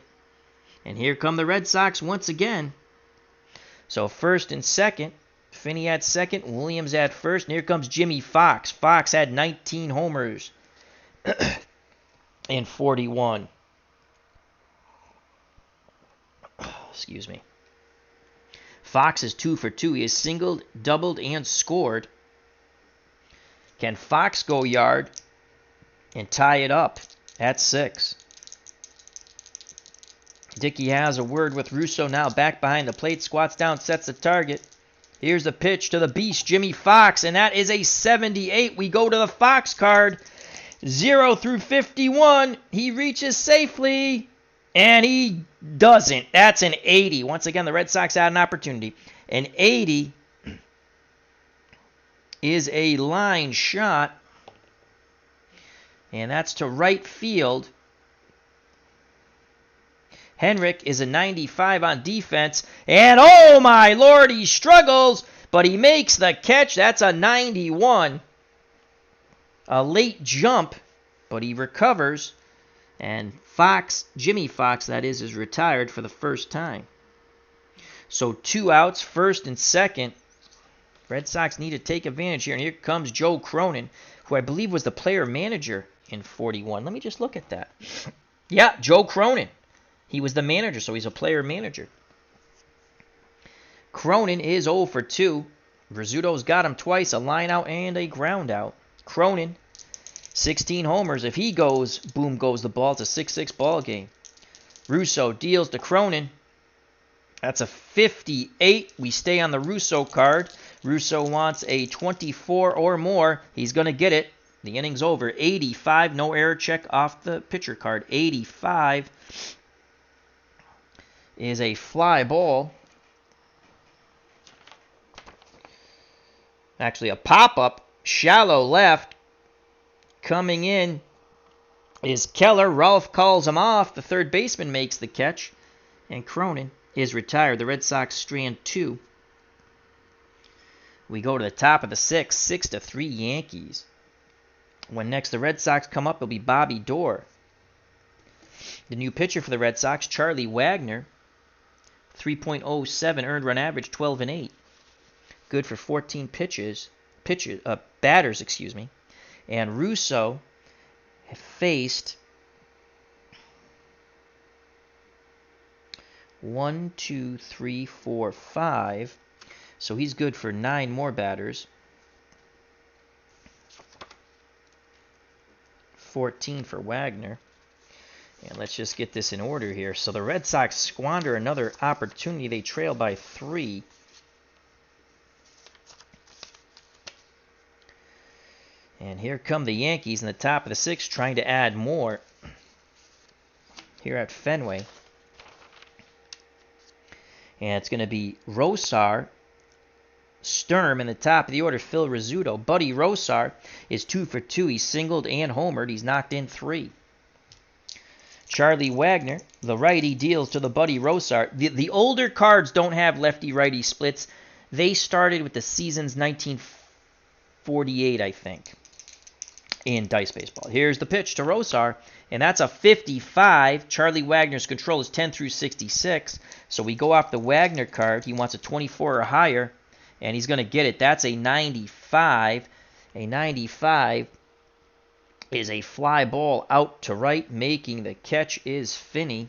And here come the Red Sox once again. So first and second. Finney at second. Williams at first. And here comes Jimmy Fox. Fox had 19 homers and 41. Excuse me. Fox is 2 for 2. He has singled, doubled, and scored. Can Fox go yard and tie it up at 6? Dickey has a word with Russo now back behind the plate. Squats down, sets the target. Here's the pitch to the beast, Jimmy Fox, and that is a 78. We go to the Fox card. 0 through 51. He reaches safely. And he doesn't. That's an 80. Once again, the Red Sox had an opportunity. An 80 is a line shot. And that's to right field. Henrik is a 95 on defense. And oh my lord, he struggles, but he makes the catch. That's a 91. A late jump, but he recovers. And Fox, Jimmy Fox, that is retired for the first time. So 2 outs, first and second. Red Sox need to take advantage here. And here comes Joe Cronin, who I believe was the player manager in 41. Let me just look at that. Yeah, Joe Cronin. He was the manager, so he's a player manager. Cronin is 0 for 2. Rizzuto's got him twice, a line out and a ground out. Cronin, 16 homers. If he goes, boom goes the ball. It's a 6-6 ball game. Russo deals to Cronin. That's a 58. We stay on the Russo card. Russo wants a 24 or more. He's going to get it. The inning's over. 85. No error check off the pitcher card. 85 is a fly ball. Actually, a pop-up. Shallow left. Coming in is Keller. Rolf calls him off. The third baseman makes the catch. And Cronin is retired. The Red Sox strand 2. We go to the top of the 6th. 6-3 Yankees. When next the Red Sox come up, it'll be Bobby Doerr. The new pitcher for the Red Sox, Charlie Wagner. 3.07 earned run average, 12 and 8. Good for 14 batters, excuse me. And Russo faced 1, 2, 3, 4, 5. So he's good for 9 more batters. 14 for Wagner. And let's just get this in order here. So the Red Sox squander another opportunity. They trail by 3. And here come the Yankees in the top of the 6th trying to add more here at Fenway. And it's going to be Rosar, Sturm in the top of the order, Phil Rizzuto. Buddy Rosar is 2 for 2. He's singled and homered. He's knocked in 3. Charlie Wagner, the righty, deals to the Buddy Rosar. The older cards don't have lefty-righty splits. They started with the season's 1948, I think, in Dice Baseball. Here's the pitch to Rosar, and that's a 55. Charlie Wagner's control is 10 through 66. So we go off the Wagner card. He wants a 24 or higher, and he's going to get it. That's a 95. A 95 is a fly ball out to right. Making the catch is Finney.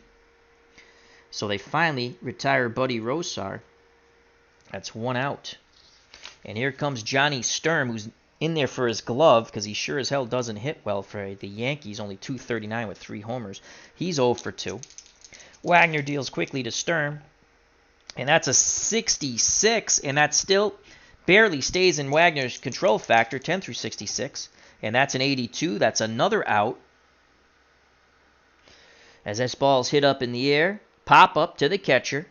So they finally retire Buddy Rosar. That's 1 out. And here comes Johnny Sturm, who's in there for his glove because he sure as hell doesn't hit well for the Yankees. Only 239 with 3 homers. He's 0 for 2. Wagner deals quickly to Sturm. And that's a 66. And that still barely stays in Wagner's control factor, 10 through 66. And that's an 82. That's another out. As this ball's hit up in the air, pop up to the catcher.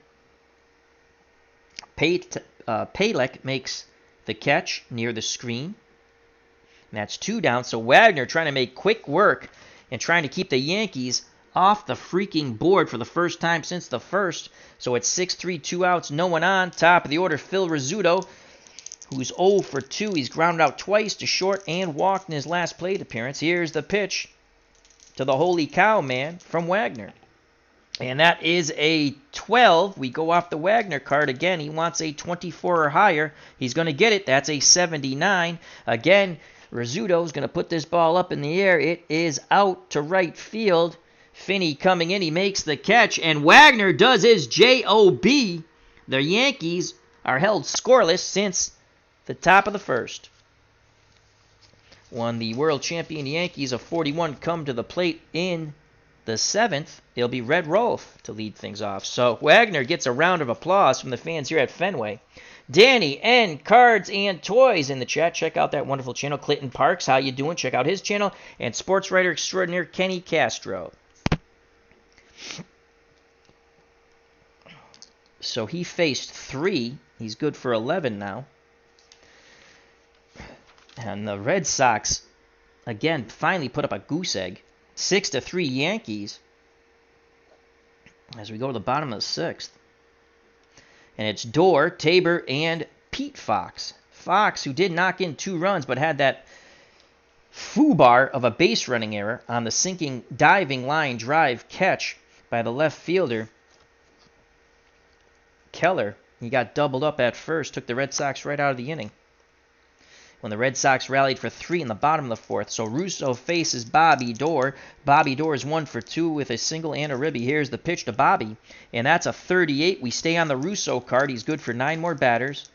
Palek makes the catch near the screen. And that's 2 down. So Wagner trying to make quick work and trying to keep the Yankees off the freaking board for the first time since the first. So it's 6-3, 2 outs, no one on. Top of the order, Phil Rizzuto, who's 0 for 2. He's grounded out twice to short and walked in his last plate appearance. Here's the pitch to the holy cow man from Wagner. And that is a 12. We go off the Wagner card again. He wants a 24 or higher. He's going to get it. That's a 79. Again, Rizzuto's going to put this ball up in the air. It is out to right field. Finney coming in. He makes the catch. And Wagner does his job. The Yankees are held scoreless since the top of the first. When the world champion Yankees of 41 come to the plate in the 7th, it'll be Red Rolf to lead things off. So Wagner gets a round of applause from the fans here at Fenway. Danny N. Cards and Toys in the chat. Check out that wonderful channel. Clinton Parks, how you doing? Check out his channel. And sports writer extraordinaire Kenny Castro. So he faced 3. He's good for 11 now. And the Red Sox, again, finally put up a goose egg. 6-3 Yankees. as we go to the bottom of the 6th. And it's Dorr, Tabor, and Pete Fox. Fox, who did knock in 2 runs, but had that foobar of a base running error on the sinking diving line drive catch by the left fielder, Keller. He got doubled up at first, took the Red Sox right out of the inning when the Red Sox rallied for 3 in the bottom of the 4th. So Russo faces Bobby Dorr. Bobby Dorr is 1 for 2 with a single and a ribby. Here's the pitch to Bobby, and that's a 38. We stay on the Russo card. He's good for 9 more batters,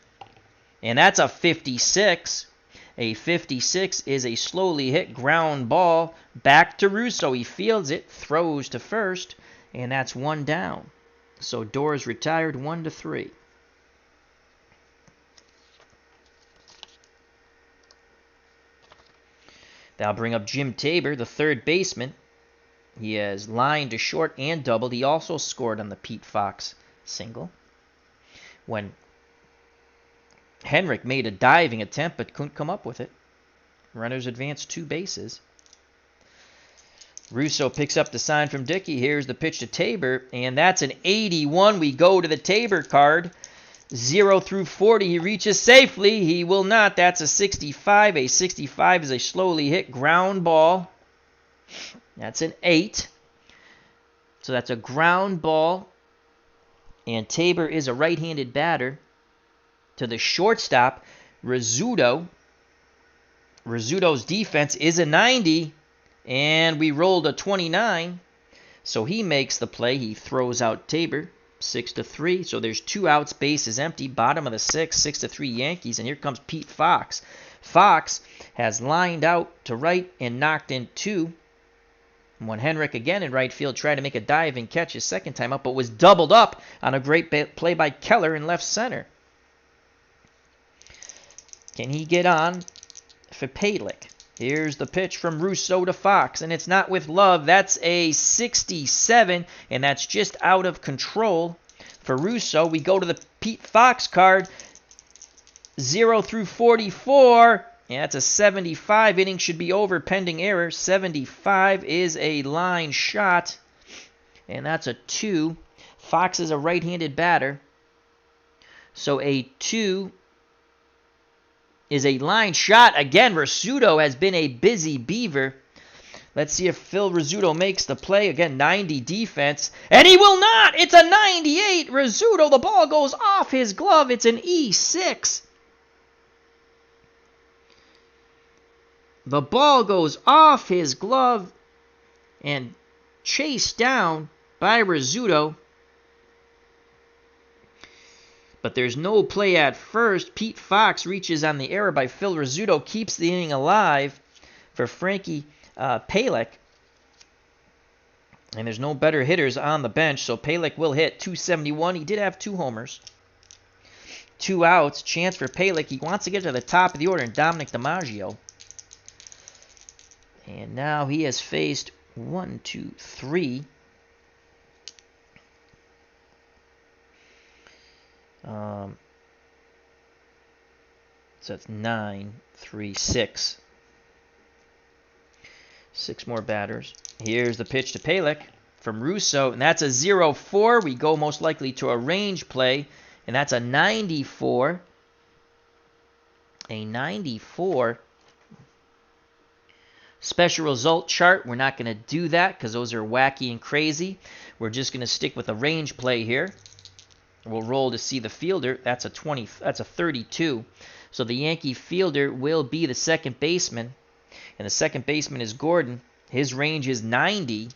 and that's a 56. A 56 is a slowly hit ground ball back to Russo. He fields it, throws to first, and that's 1 down. So Dorr is retired 1-3. That'll bring up Jim Tabor, the third baseman. He has lined to short and doubled. He also scored on the Pete Fox single when Henrik made a diving attempt but couldn't come up with it. Runners advanced 2 bases. Russo picks up the sign from Dickey. Here's the pitch to Tabor, and that's an 81. We go to the Tabor card. 0 through 40. He reaches safely. He will not. That's a 65. A 65 is a slowly hit ground ball. That's an 8. So that's a ground ball. And Tabor is a right-handed batter. To the shortstop, Rizzuto. Rizzuto's defense is a 90. And we rolled a 29. So he makes the play. He throws out Tabor. 6-3. So there's 2 outs, base is empty. Bottom of the 6th, 6-3 Yankees. And here comes Pete Fox. Fox has lined out to right and knocked in 2. And when Henrik again in right field tried to make a diving catch his second time up, but was doubled up on a great play by Keller in left center. Can he get on for Palek? Here's the pitch from Russo to Fox, and it's not with love. That's a 67, and that's just out of control for Russo. We go to the Pete Fox card, 0 through 44. Yeah, that's a 75. Inning should be over pending error. 75 is a line shot, and that's a 2. Fox is a right-handed batter, so a 2 is a line shot. Again, Rizzuto has been a busy beaver. Let's see if Phil Rizzuto makes the play. Again, 90 defense. And he will not! It's a 98! Rizzuto, the ball goes off his glove. It's an E6. The ball goes off his glove and chased down by Rizzuto. But there's no play at first. Pete Fox reaches on the error by Phil Rizzuto, keeps the inning alive for Frankie Palek. And there's no better hitters on the bench, so Palek will hit 271. He did have 2 homers. 2 outs. Chance for Palek. He wants to get to the top of the order, and Dominic DiMaggio. And now he has faced 1, 2, 3. So that's 9, 3, 6. 6 more batters. Here's the pitch to Palek from Russo, and that's a 0-4. We go most likely to a range play, and that's a 94. A 94. Special result chart. We're not going to do that because those are wacky and crazy. We're just going to stick with a range play here. We'll roll to see the fielder. That's a 20. That's a 32. So the Yankee fielder will be the second baseman, and the second baseman is Gordon. His range is 90,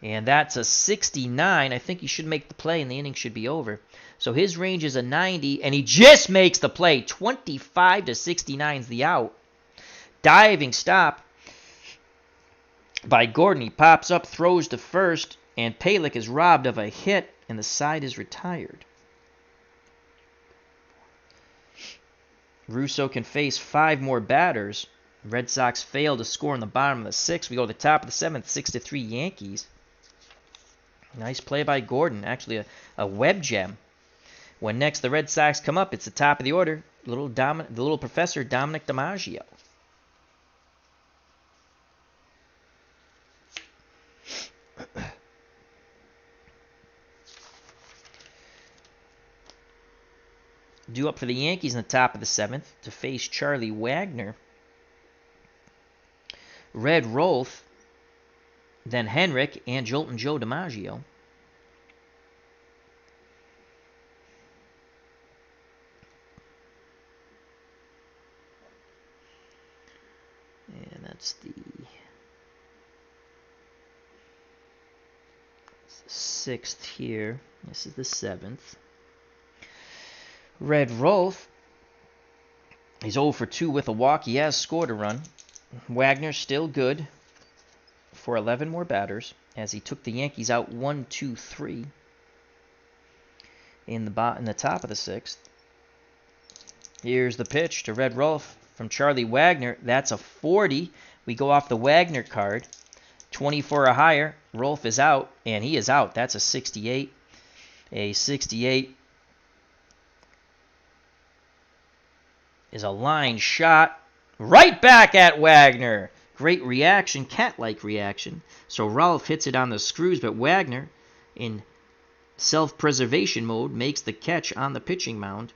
and that's a 69. I think he should make the play, and the inning should be over. So his range is a 90, and he just makes the play. 25-69 is the out. Diving stop by Gordon. He pops up, throws to first, and Palek is robbed of a hit, and the side is retired. Russo can face 5 more batters. Red Sox fail to score in the bottom of the 6th. We go to the top of the 7th, 6-3 Yankees. Nice play by Gordon. Actually, a web gem. When next the Red Sox come up, it's the top of the order. The little professor, Dominic DiMaggio. due up for the Yankees in the top of the 7th to face Charlie Wagner. Red Rolf, then Henrik, and Jolting Joe DiMaggio. And that's the 6th here. This is the 7th. Red Rolf, he's 0 for 2 with a walk. He has scored a run. Wagner still good for 11 more batters as he took the Yankees out 1-2-3 in the top of the 6th. Here's the pitch to Red Rolf from Charlie Wagner. That's a 40. We go off the Wagner card. 24 or higher. Rolf is out, and he is out. That's a 68. A 68 is a line shot right back at Wagner. Great reaction, cat-like reaction. So Rolf hits it on the screws, but Wagner, in self-preservation mode, makes the catch on the pitching mound.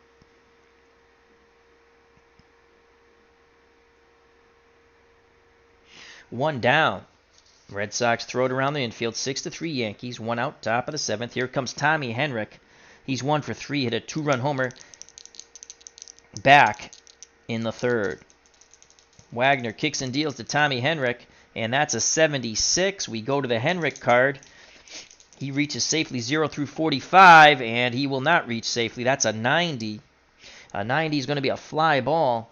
One down. Red Sox throw it around the infield. 6-3 Yankees. One out, top of the 7th. Here comes Tommy Henrik. He's 1 for 3. Hit a 2-run homer back in the 3rd. Wagner kicks and deals to Tommy Henrik, and that's a 76. We go to the Henrik card. He reaches safely 0 through 45, and he will not reach safely. That's a 90. A 90 is going to be a fly ball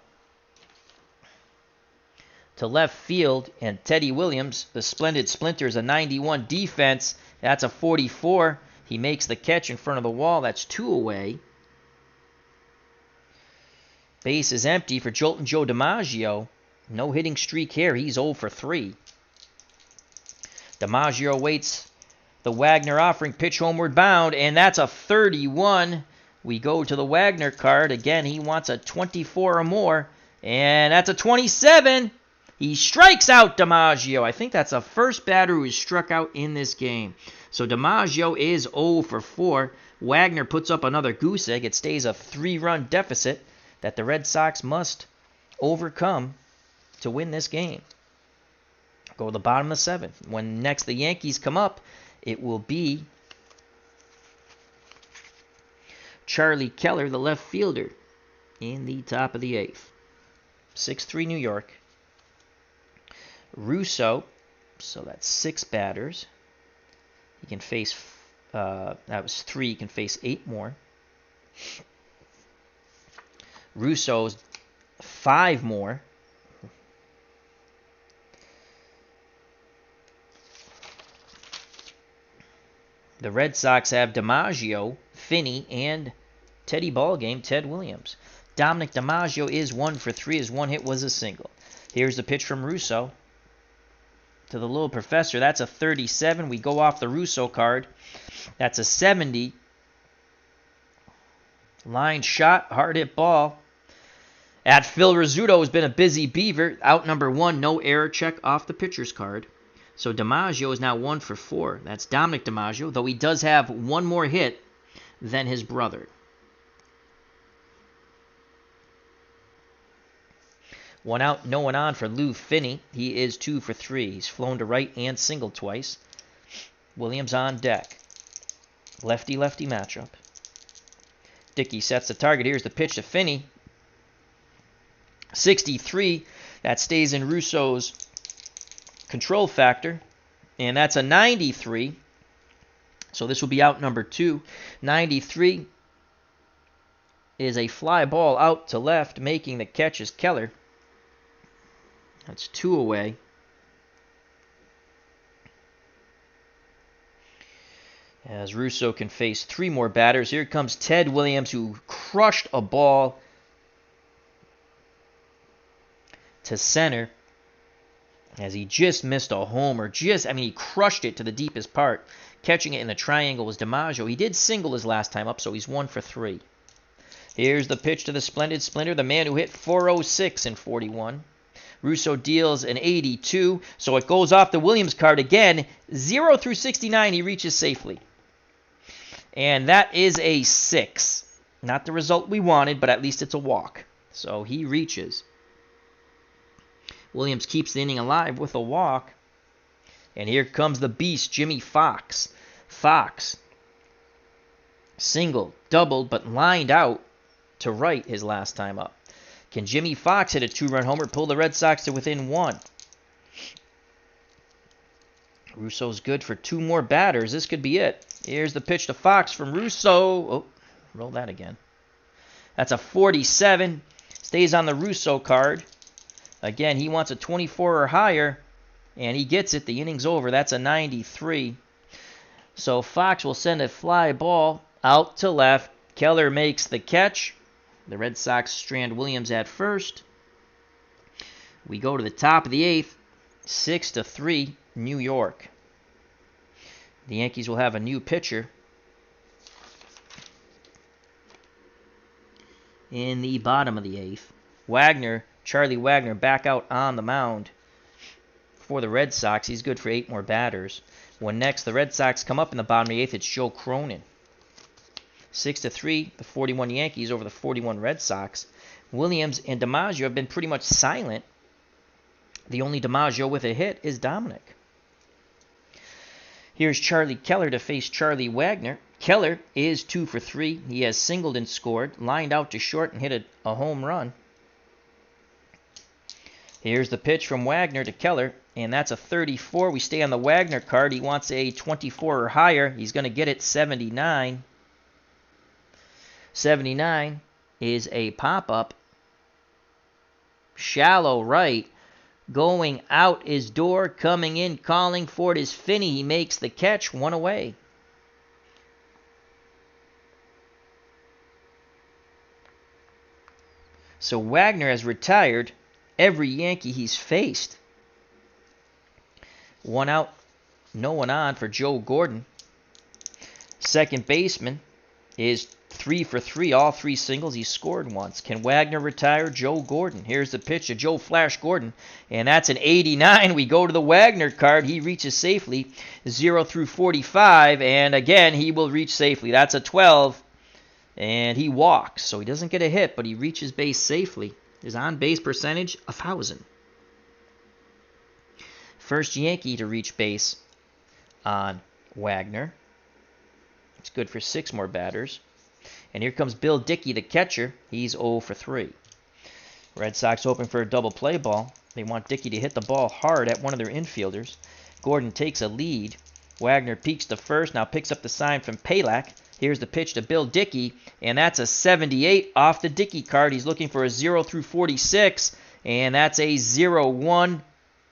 to left field, and Teddy Williams, the Splendid Splinter, is a 91 defense. That's a 44. He makes the catch in front of the wall. That's 2 away. Base is empty for Jolting Joe DiMaggio. No hitting streak here. He's 0 for 3. DiMaggio waits the Wagner offering, pitch homeward bound, and that's a 31. We go to the Wagner card. Again, he wants a 24 or more, and that's a 27. He strikes out DiMaggio. I think that's the first batter who is struck out in this game. So DiMaggio is 0 for 4. Wagner puts up another goose egg. It stays a 3-run deficit that the Red Sox must overcome to win this game. Go to the bottom of the 7th. When next the Yankees come up, it will be Charlie Keller, the left fielder, in the top of the 8th. 6-3 New York. Russo, so that's 6 batters. He can face, that was 3, he can face 8 more. Russo's 5 more. The Red Sox have DiMaggio, Finney, and Ted Williams. Dominic DiMaggio is 1 for 3. His one hit was a single. Here's the pitch from Russo to the little professor. That's a 37. We go off the Russo card. That's a 70. Line shot, hard hit ball. At Phil Rizzuto has been a busy beaver. Out number 1, no error check off the pitcher's card. So DiMaggio is now 1 for 4. That's Dominic DiMaggio, though he does have one more hit than his brother. One out, no one on for Lou Finney. He is 2 for 3. He's flown to right and singled twice. Williams on deck. Lefty-lefty matchup. Dickey sets the target. Here's the pitch to Finney. 63. That stays in Russo's control factor. And that's a 93. So this will be out number 2. 93 is a fly ball out to left. Making the catch is Keller. That's 2 away. As Russo can face 3 more batters. Here comes Ted Williams, who crushed a ball to center as he just missed a homer. He crushed it to the deepest part. Catching it in the triangle was DiMaggio. He did single his last time up, so he's 1 for 3. Here's the pitch to the Splendid Splinter, the man who hit 406 in 41. Russo deals an 82, so it goes off the Williams card again. 0 through 69, he reaches safely. And that is a 6. Not the result we wanted, but at least it's a walk. So he reaches. Williams keeps the inning alive with a walk. And here comes the beast, Jimmy Fox. Fox singled, doubled, but lined out to right his last time up. Can Jimmy Fox hit a 2-run homer, pull the Red Sox to within 1? Russo's good for 2 more batters. This could be it. Here's the pitch to Fox from Russo. Oh, roll that again. That's a 47. Stays on the Russo card. Again, he wants a 24 or higher, and he gets it. The inning's over. That's a 93. So Fox will send a fly ball out to left. Keller makes the catch. The Red Sox strand Williams at first. We go to the top of the 8th. 6-3, New York. The Yankees will have a new pitcher in the bottom of the 8th. Charlie Wagner, back out on the mound for the Red Sox. He's good for 8 more batters. When next the Red Sox come up in the bottom of the 8th, it's Joe Cronin. 6-3, the 41 Yankees over the 41 Red Sox. Williams and DiMaggio have been pretty much silent. The only DiMaggio with a hit is Dominic. Here's Charlie Keller to face Charlie Wagner. Keller is 2 for 3. He has singled and scored, lined out to short and hit a home run. Here's the pitch from Wagner to Keller, and that's a 34. We stay on the Wagner card. He wants a 24 or higher. He's going to get it 79. 79 is a pop-up. Shallow right. Going out is Door. Coming in, calling for it is Finney. He makes the catch. 1 away. So Wagner has retired every Yankee he's faced. 1 out, no one on for Joe Gordon. Second baseman is 3 for 3, all 3 singles. He scored once. Can Wagner retire Joe Gordon? Here's the pitch to Joe Flash Gordon, and that's an 89. We go to the Wagner card. He reaches safely, 0 through 45, and again, he will reach safely. That's a 12, and he walks, so he doesn't get a hit, but he reaches base safely. His on-base percentage, 1,000. First Yankee to reach base on Wagner. It's good for 6 more batters. And here comes Bill Dickey, the catcher. He's 0 for 3. Red Sox hoping for a double play ball. They want Dickey to hit the ball hard at one of their infielders. Gordon takes a lead. Wagner peeks to first, now picks up the sign from Palak. Here's the pitch to Bill Dickey, and that's a 78 off the Dickey card. He's looking for a 0 through 46, and that's a 0-1,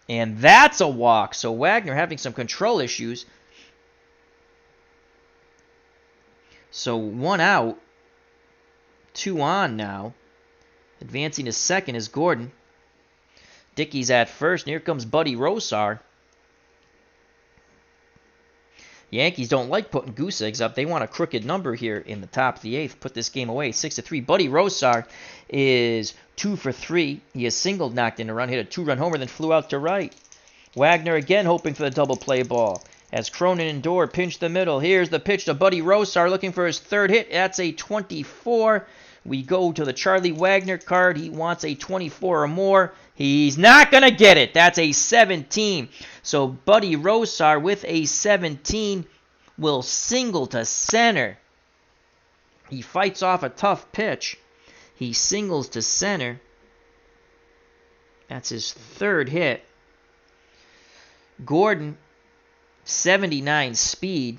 and that's a walk. So Wagner having some control issues. So 1 out, 2 on now. Advancing to second is Gordon. Dickey's at first, and here comes Buddy Rosar. Yankees don't like putting goose eggs up. They want a crooked number here in the top of the 8th. Put this game away, 6-3. Buddy Rosar is 2 for 3. He has singled, knocked in a run, hit a 2-run homer, then flew out to right. Wagner again hoping for the double play ball. As Cronin and Door pinch the middle. Here's the pitch to Buddy Rosar looking for his 3rd hit. That's a 24. We go to the Charlie Wagner card. He wants a 24 or more. He's not going to get it. That's a 17. So Buddy Rosar with a 17 will single to center. He fights off a tough pitch. He singles to center. That's his 3rd hit. Gordon, 79 speed.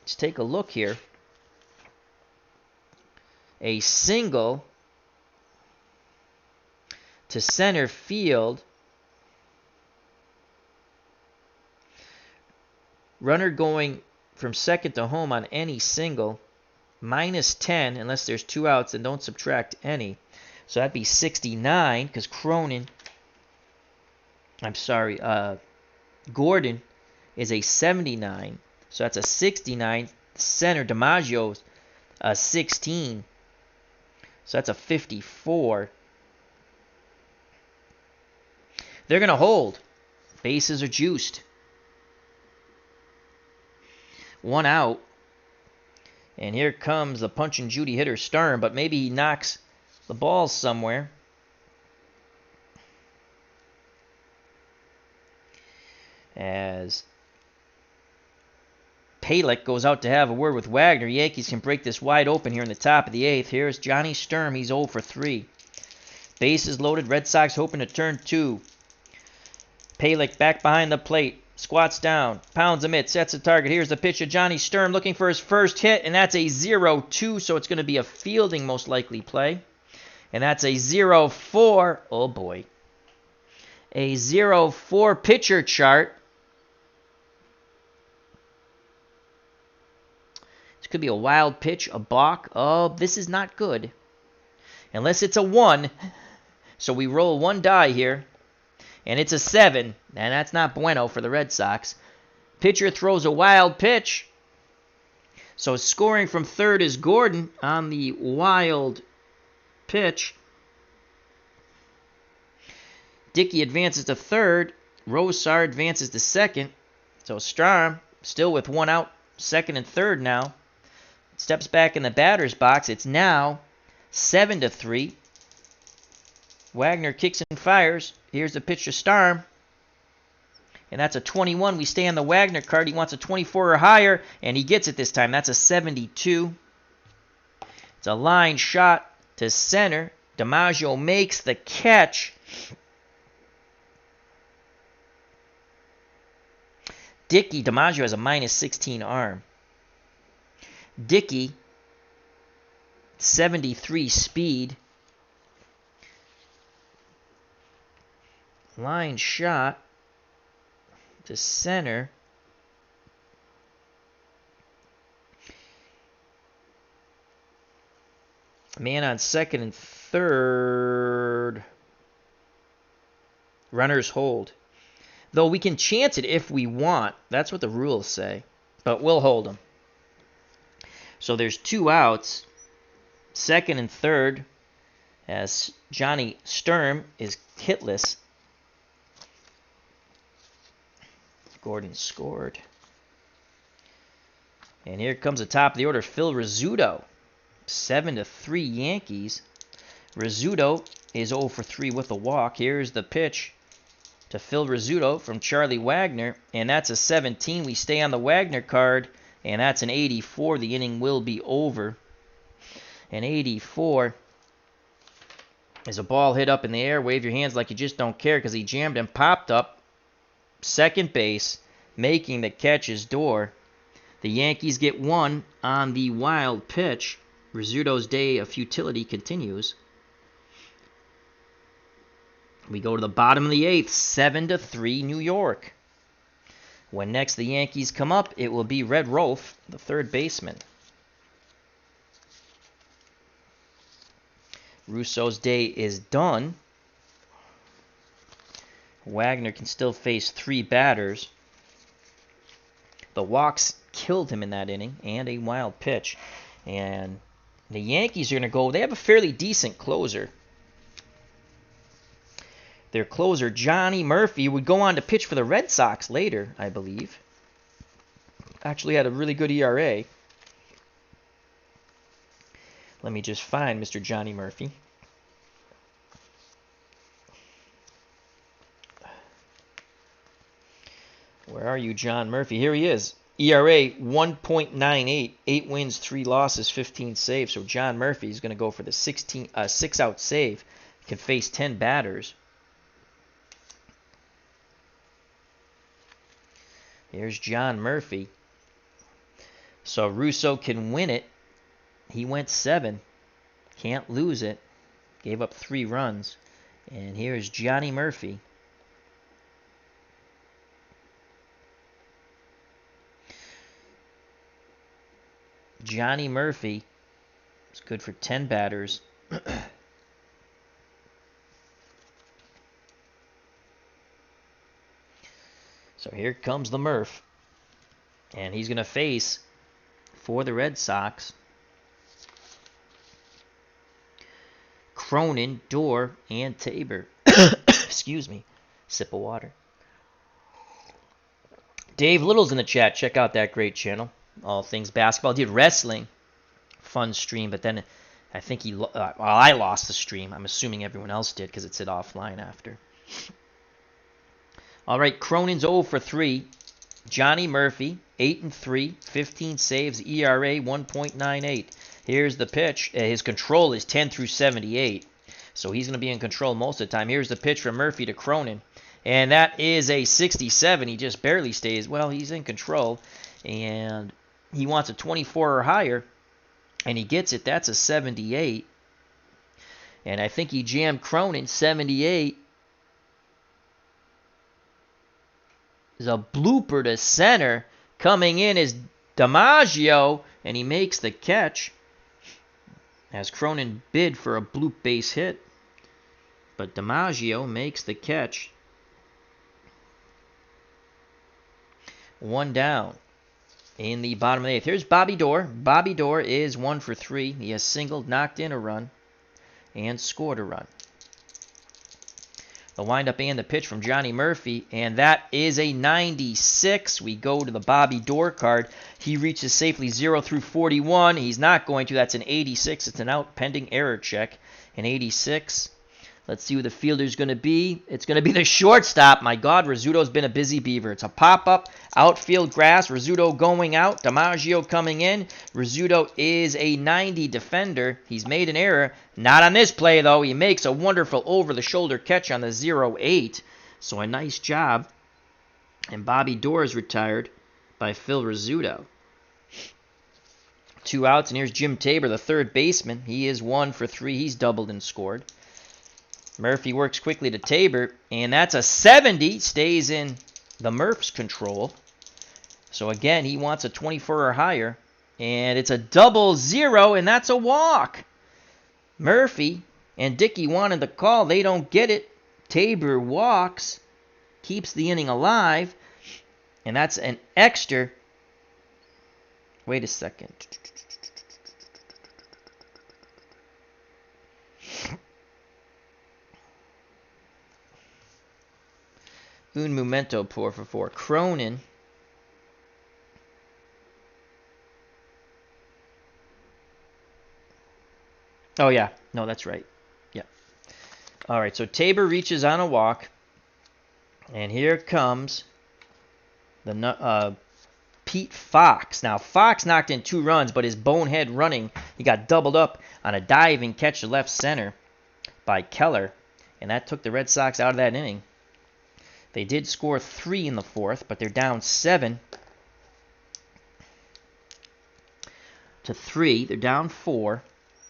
Let's take a look here. A single to center field. Runner going from second to home on any single. -10 unless there's 2 outs, and don't subtract any. So that'd be 69 because Gordon is a 79. So that's a 69. Center DiMaggio's a 16. So that's a 54. They're going to hold. Bases are juiced. 1 out. And here comes the Punch and Judy hitter Sturm, but maybe he knocks the ball somewhere. As Palek goes out to have a word with Wagner. Yankees can break this wide open here in the top of the 8th. Here's Johnny Sturm. He's 0 for 3. Bases loaded. Red Sox hoping to turn 2. Palek back behind the plate. Squats down. Pounds a mitt. Sets a target. Here's the pitch of Johnny Sturm looking for his first hit. And that's a 0-2. So it's going to be a fielding most likely play. And that's a 0-4. Oh boy. A 0-4 pitcher chart. This could be a wild pitch, a balk. Oh, this is not good. Unless it's a 1. So we roll 1 die here. And it's a 7. And that's not bueno for the Red Sox. Pitcher throws a wild pitch. So scoring from third is Gordon on the wild pitch. Dickey advances to third. Rosar advances to second. So Sturm still with 1 out, second and third now. Steps back in the batter's box. It's now 7-3. Wagner kicks and fires. Here's the pitch to Sturm. And that's a 21. We stay on the Wagner card. He wants a 24 or higher, and he gets it this time. That's a 72. It's a line shot to center. DiMaggio makes the catch. DiMaggio has a -16 arm. Dickey, 73 speed. Line shot to center. Man on second and third. Runners hold. Though we can chance it if we want. That's what the rules say. But we'll hold them. So there's 2 outs. Second and third. As Johnny Sturm is hitless. Gordon scored. And here comes the top of the order, Phil Rizzuto. 7-3 Yankees. Rizzuto is 0 for 3 with a walk. Here's the pitch to Phil Rizzuto from Charlie Wagner. And that's a 17. We stay on the Wagner card. And that's an 84. The inning will be over. An 84 is a ball hit up in the air. Wave your hands like you just don't care because he jammed and popped up. Second base, making the catch is Door. The Yankees get 1 on the wild pitch. Rizzuto's day of futility continues. We go to the bottom of the 8th, 7-3 New York. When next the Yankees come up, it will be Red Rolfe, the third baseman. Russo's day is done. Wagner can still face 3 batters. The walks killed him in that inning, and a wild pitch. And the Yankees are going to go, they have a fairly decent closer. Their closer, Johnny Murphy, would go on to pitch for the Red Sox later, I believe. Actually had a really good ERA. Let me just find Mr. Johnny Murphy. Where are you, John Murphy? Here he is. ERA 1.98, 8 wins, 3 losses, 15 saves. So John Murphy is going to go for the 6-out save. Can face 10 batters. Here's John Murphy. So Russo can win it. He went 7. Can't lose it. Gave up 3 runs. And here's Johnny Murphy. Johnny Murphy is good for 10 batters. So here comes the Murph. And he's going to face, for the Red Sox, Cronin, Door, and Tabor. Excuse me. Sip of water. Dave Little's in the chat. Check out that great channel. All things basketball. Did wrestling fun stream, but then I think I lost the stream. I'm assuming everyone else did because it said offline after. All right, Cronin's 0 for 3. Johnny Murphy, 8-3, 15 saves, ERA 1.98. Here's the pitch. His control is 10 through 78, so he's going to be in control most of the time. Here's the pitch from Murphy to Cronin, and that is a 67. He just barely stays. Well, he's in control, and he wants a 24 or higher, and he gets it. That's a 78, and I think he jammed Cronin. 78 is a blooper to center. Coming in is DiMaggio, and he makes the catch as Cronin bid for a bloop base hit, but DiMaggio makes the catch. 1 down in the bottom of the 8th. Here's Bobby Doerr. Bobby Doerr is 1 for 3. He has singled, knocked in a run, and scored a run. The windup and the pitch from Johnny Murphy, and that is a 96. We go to the Bobby Doerr card. He reaches safely 0 through 41. He's not going to. That's an 86. It's an out pending error check. An 86. Let's see who the fielder's going to be. It's going to be the shortstop. My God, Rizzuto's been a busy beaver. It's a pop-up, outfield grass. Rizzuto going out. DiMaggio coming in. Rizzuto is a 90 defender. He's made an error. Not on this play, though. He makes a wonderful over-the-shoulder catch on the 0-8. So a nice job. And Bobby Doerr is retired by Phil Rizzuto. 2 outs, and here's Jim Tabor, the third baseman. He is 1 for 3. He's doubled and scored. Murphy works quickly to Tabor, and that's a 70. Stays in the Murph's control. So again, he wants a 24 or higher, and it's a 0-0, and that's a walk. Murphy and Dickey wanted the call. They don't get it. Tabor walks, keeps the inning alive, and that's an extra. Wait a second. Un momento, por favor. Cronin. Oh, yeah. No, that's right. Yeah. All right, so Tabor reaches on a walk. And here comes the Pete Fox. Now, Fox knocked in 2 runs, but his bonehead running, he got doubled up on a diving catch to left center by Keller. And that took the Red Sox out of that inning. They did score 3 in the 4th, but they're down 7 to 3. They're down 4.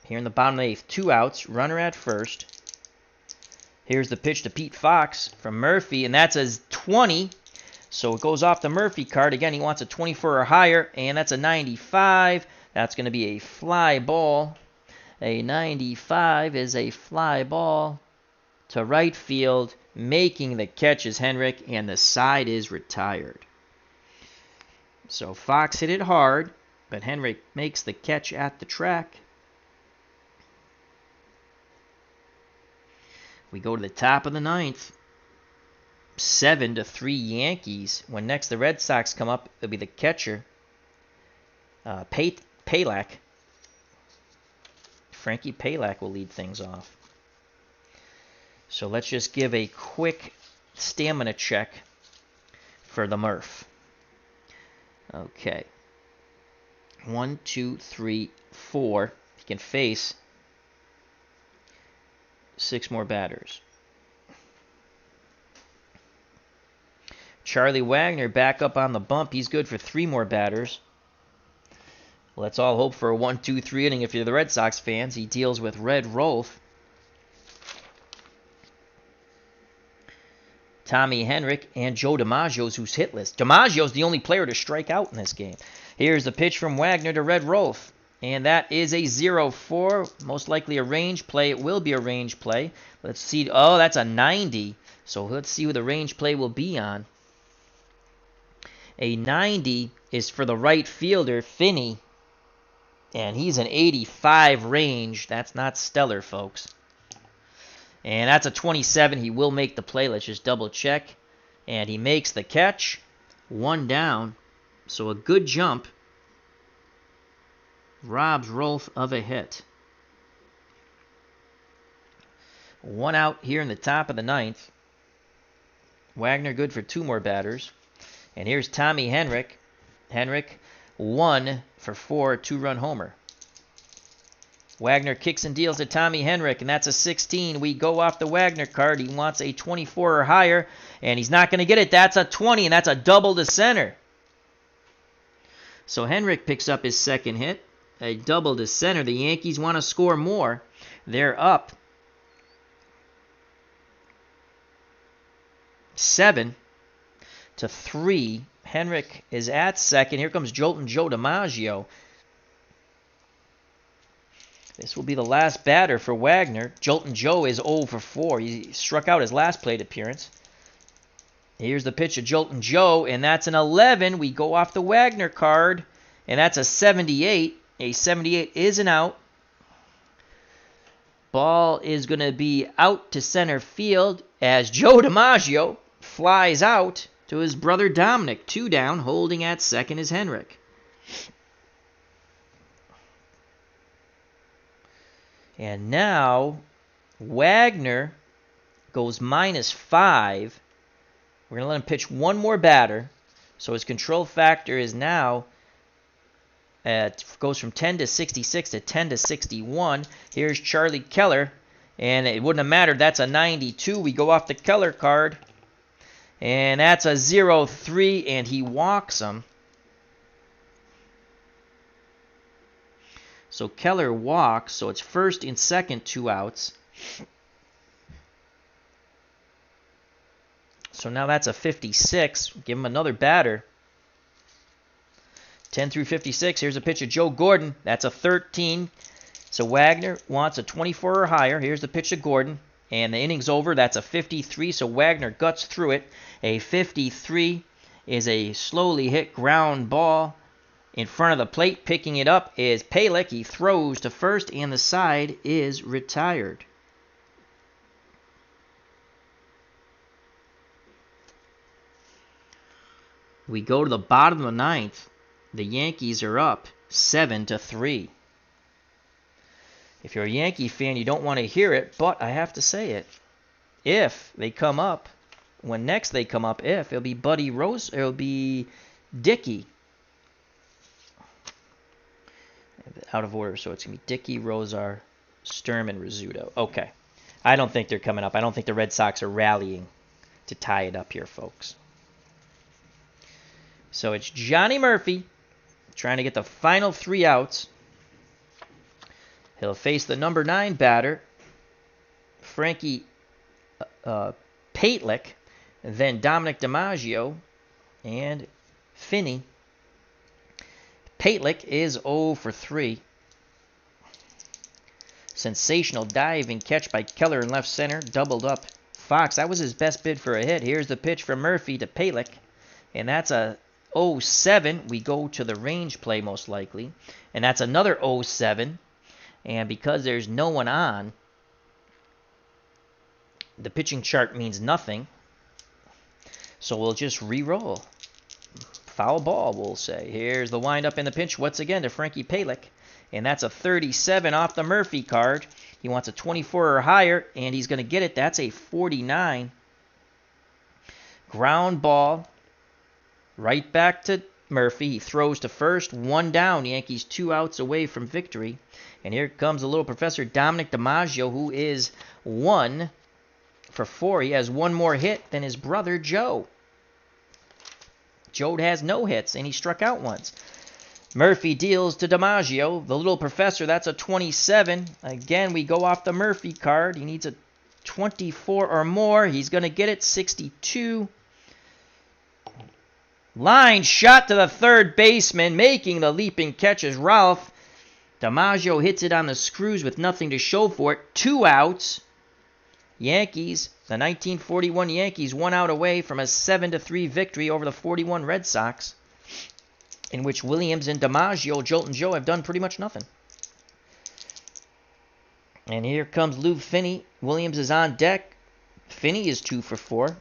Here in the bottom of the 8th, 2 outs, runner at first. Here's the pitch to Pete Fox from Murphy, and that's a 20. So it goes off the Murphy card. Again, he wants a 24 or higher, and that's a 95. That's going to be a fly ball. A 95 is a fly ball to right field. Making the catch is Henrik, and the side is retired. So Fox hit it hard, but Henrik makes the catch at the track. We go to the top of the 9th. 7-3 Yankees. When next the Red Sox come up, it'll be the catcher, Palak. Frankie Palak will lead things off. So let's just give a quick stamina check for the Murph. Okay. 1, 2, 3, 4. He can face 6 more batters. Charlie Wagner back up on the bump. He's good for 3 more batters. Let's all hope for a 1, 2, 3 inning if you're the Red Sox fans. He deals with Red Rolf. Tommy Henrik, and Joe DiMaggio, who's hitless. DiMaggio's the only player to strike out in this game. Here's the pitch from Wagner to Red Rolf. And that is a 0-4. Most likely a range play. It will be a range play. Let's see. Oh, that's a 90. So let's see who the range play will be on. A 90 is for the right fielder, Finney. And he's an 85 range. That's not stellar, folks. And that's a 27. He will make the play. Let's just double check. And he makes the catch. 1 down. So a good jump. robs Rolf of a hit. 1 out here in the top of the 9th. Wagner good for 2 more batters. And here's Tommy Henrik. Henrik, 1 for 4, 2-run homer. Wagner kicks and deals to Tommy Henrik, and that's a 16. We go off the Wagner card. He wants a 24 or higher, and he's not going to get it. That's a 20, and that's a double to center. So Henrik picks up his 2nd hit, a double to center. The Yankees want to score more. They're up 7-3. Henrik is at 2nd. Here comes Jolting Joe DiMaggio. This will be the last batter for Wagner. Jolting Joe is 0 for 4. He struck out his last plate appearance. Here's the pitch of Jolting Joe, and that's an 11. We go off the Wagner card, and that's a 78. A 78 is an out. Ball is going to be out to center field as Joe DiMaggio flies out to his brother Dominic. 2 down, holding at 2nd is Henrik. And now Wagner goes -5. We're going to let him pitch 1 more batter. So his control factor is now goes from 10 to 66 to 10 to 61. Here's Charlie Keller. And it wouldn't have mattered. That's a 92. We go off the Keller card. And that's a 0-3. And he walks him. So Keller walks, so it's 1st and 2nd, 2 outs. So now that's a 56. Give him another batter. 10 through 56. Here's a pitch of Joe Gordon. That's a 13. So Wagner wants a 24 or higher. Here's the pitch of Gordon. And the inning's over. That's a 53. So Wagner guts through it. A 53 is a slowly hit ground ball. In front of the plate, picking it up is Palek. He throws to first, and the side is retired. We go to the bottom of the 9th. The Yankees are up 7-3. If you're a Yankee fan, you don't want to hear it, but I have to say it. If they come up, when next they come up, it'll be Buddy Rose, it'll be Dickey. Out of order, so it's going to be Dickey, Rosar, Sturm, and Rizzuto. Okay. I don't think they're coming up. I don't think the Red Sox are rallying to tie it up here, folks. So it's Johnny Murphy trying to get the final 3 outs. He'll face the number 9 batter, Frankie Palek, then Dominic DiMaggio, and Finney. Palek is 0 for 3. Sensational diving catch by Keller in left center. Doubled up Fox. That was his best bid for a hit. Here's the pitch from Murphy to Palek. And that's a 0-7. We go to the range play most likely. And that's another 0-7. And because there's no one on, the pitching chart means nothing. So we'll just re-roll. Foul ball, we'll say. Here's the windup in the pinch once again to Frankie Palek. And that's a 37 off the Murphy card. He wants a 24 or higher, and he's going to get it. That's a 49. Ground ball. Right back to Murphy. He throws to first. 1 down. Yankees 2 outs away from victory. And here comes the little Professor Dominic DiMaggio, who is 1 for 4. He has 1 more hit than his brother Joe. Joe has no hits, and he struck out once. Murphy deals to DiMaggio. The little Professor, that's a 27. Again, we go off the Murphy card. He needs a 24 or more. He's going to get it, 62. Line shot to the third baseman, making the leaping catch is Ralph. DiMaggio hits it on the screws with nothing to show for it. 2 outs. Yankees, the 1941 Yankees, 1 out away from a 7-3 victory over the 41 Red Sox, in which Williams and DiMaggio, Jolting Joe, have done pretty much nothing. And here comes Lou Finney. Williams is on deck. Finney is 2 for 4.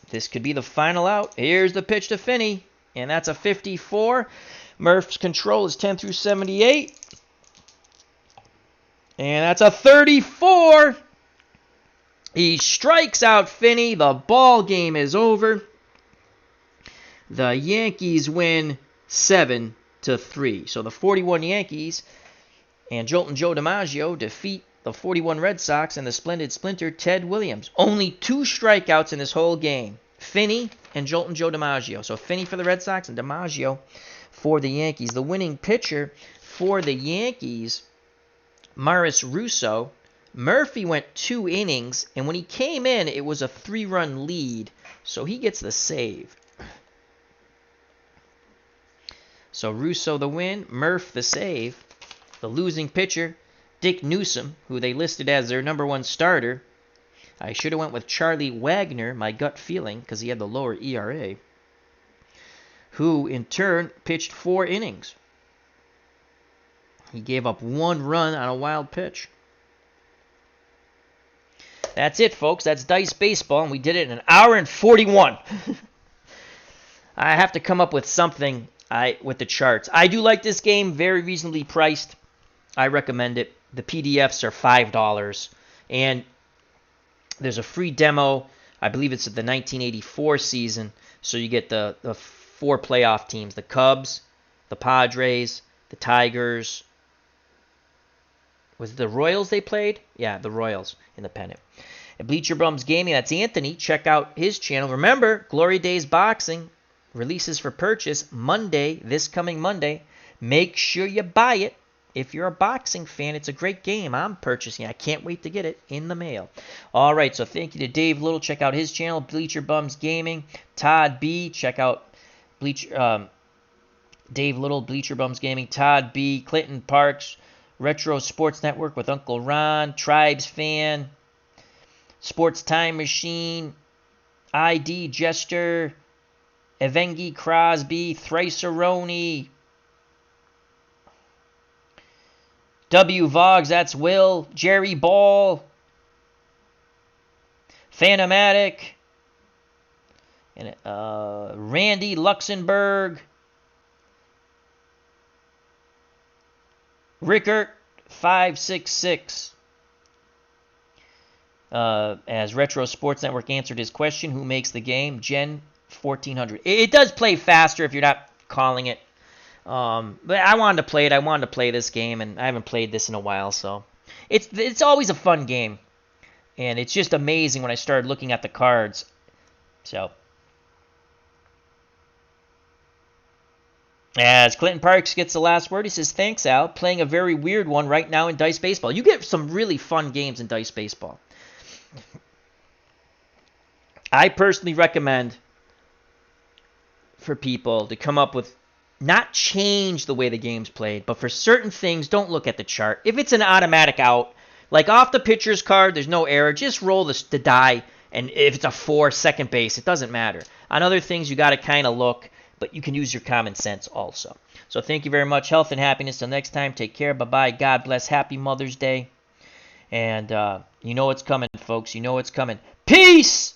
This could be the final out. Here's the pitch to Finney, and that's a 54. Murph's control is 10 through 78. And that's a 34. He strikes out Finney. The ball game is over. The Yankees win 7-3. So the 41 Yankees and Jolting Joe DiMaggio defeat the 41 Red Sox and the Splendid Splinter Ted Williams. Only 2 strikeouts in this whole game. Finney and Jolting Joe DiMaggio. So Finney for the Red Sox and DiMaggio for the Yankees. The winning pitcher for the Yankees, Maris Russo. Murphy went 2 innings, and when he came in, it was a 3-run lead. So he gets the save. So Russo the win, Murph the save. The losing pitcher, Dick Newsom, who they listed as their #1 starter. I should have went with Charlie Wagner, my gut feeling, because he had the lower ERA. Who, in turn, pitched 4 innings. He gave up 1 run on a wild pitch. That's it, folks. That's Dice Baseball, and we did it in 1 hour and 41. I have to come up with something with the charts. I do like this game, very reasonably priced. I recommend it. The PDFs are $5, and there's a free demo. I believe it's the 1984 season, so you get the 4 playoff teams: the Cubs, the Padres, the Tigers. Was it the Royals they played? Yeah, the Royals in the pennant. At Bleacher Bums Gaming, that's Anthony. Check out his channel. Remember, Glory Days Boxing releases for purchase Monday, this coming Monday. Make sure you buy it. If you're a boxing fan, it's a great game. I'm purchasing. I can't wait to get it in the mail. All right, so thank you to Dave Little. Check out his channel, Bleacher Bums Gaming. Todd B. Check out Dave Little, Bleacher Bums Gaming. Todd B. Clinton Parks, Retro Sports Network with Uncle Ron. Tribes Fan. Sports Time Machine. ID Jester. Evengi Crosby. Thriceroni. W. Voggs, that's Will. Jerry Ball. Phantomatic. And Randy Luxembourg. Rickert 566. As Retro Sports Network answered his question, who makes the game? Gen 1400. It does play faster if you're not calling it. But I wanted to play it. I wanted to play this game, and I haven't played this in a while, so it's always a fun game, and it's just amazing when I started looking at the cards. So, as Clinton Parks gets the last word, he says, "Thanks, Al. Playing a very weird one right now in Dice Baseball. You get some really fun games in Dice Baseball. I personally recommend for people to come up with." Not change the way the game's played, but for certain things, don't look at the chart. If it's an automatic out, like off the pitcher's card, there's no error. Just roll the die, and if it's a 4, second base, it doesn't matter. On other things, you got to kind of look, but you can use your common sense also. So thank you very much. Health and happiness. Till next time, take care. Bye-bye. God bless. Happy Mother's Day. And you know what's coming, folks. You know what's coming. Peace!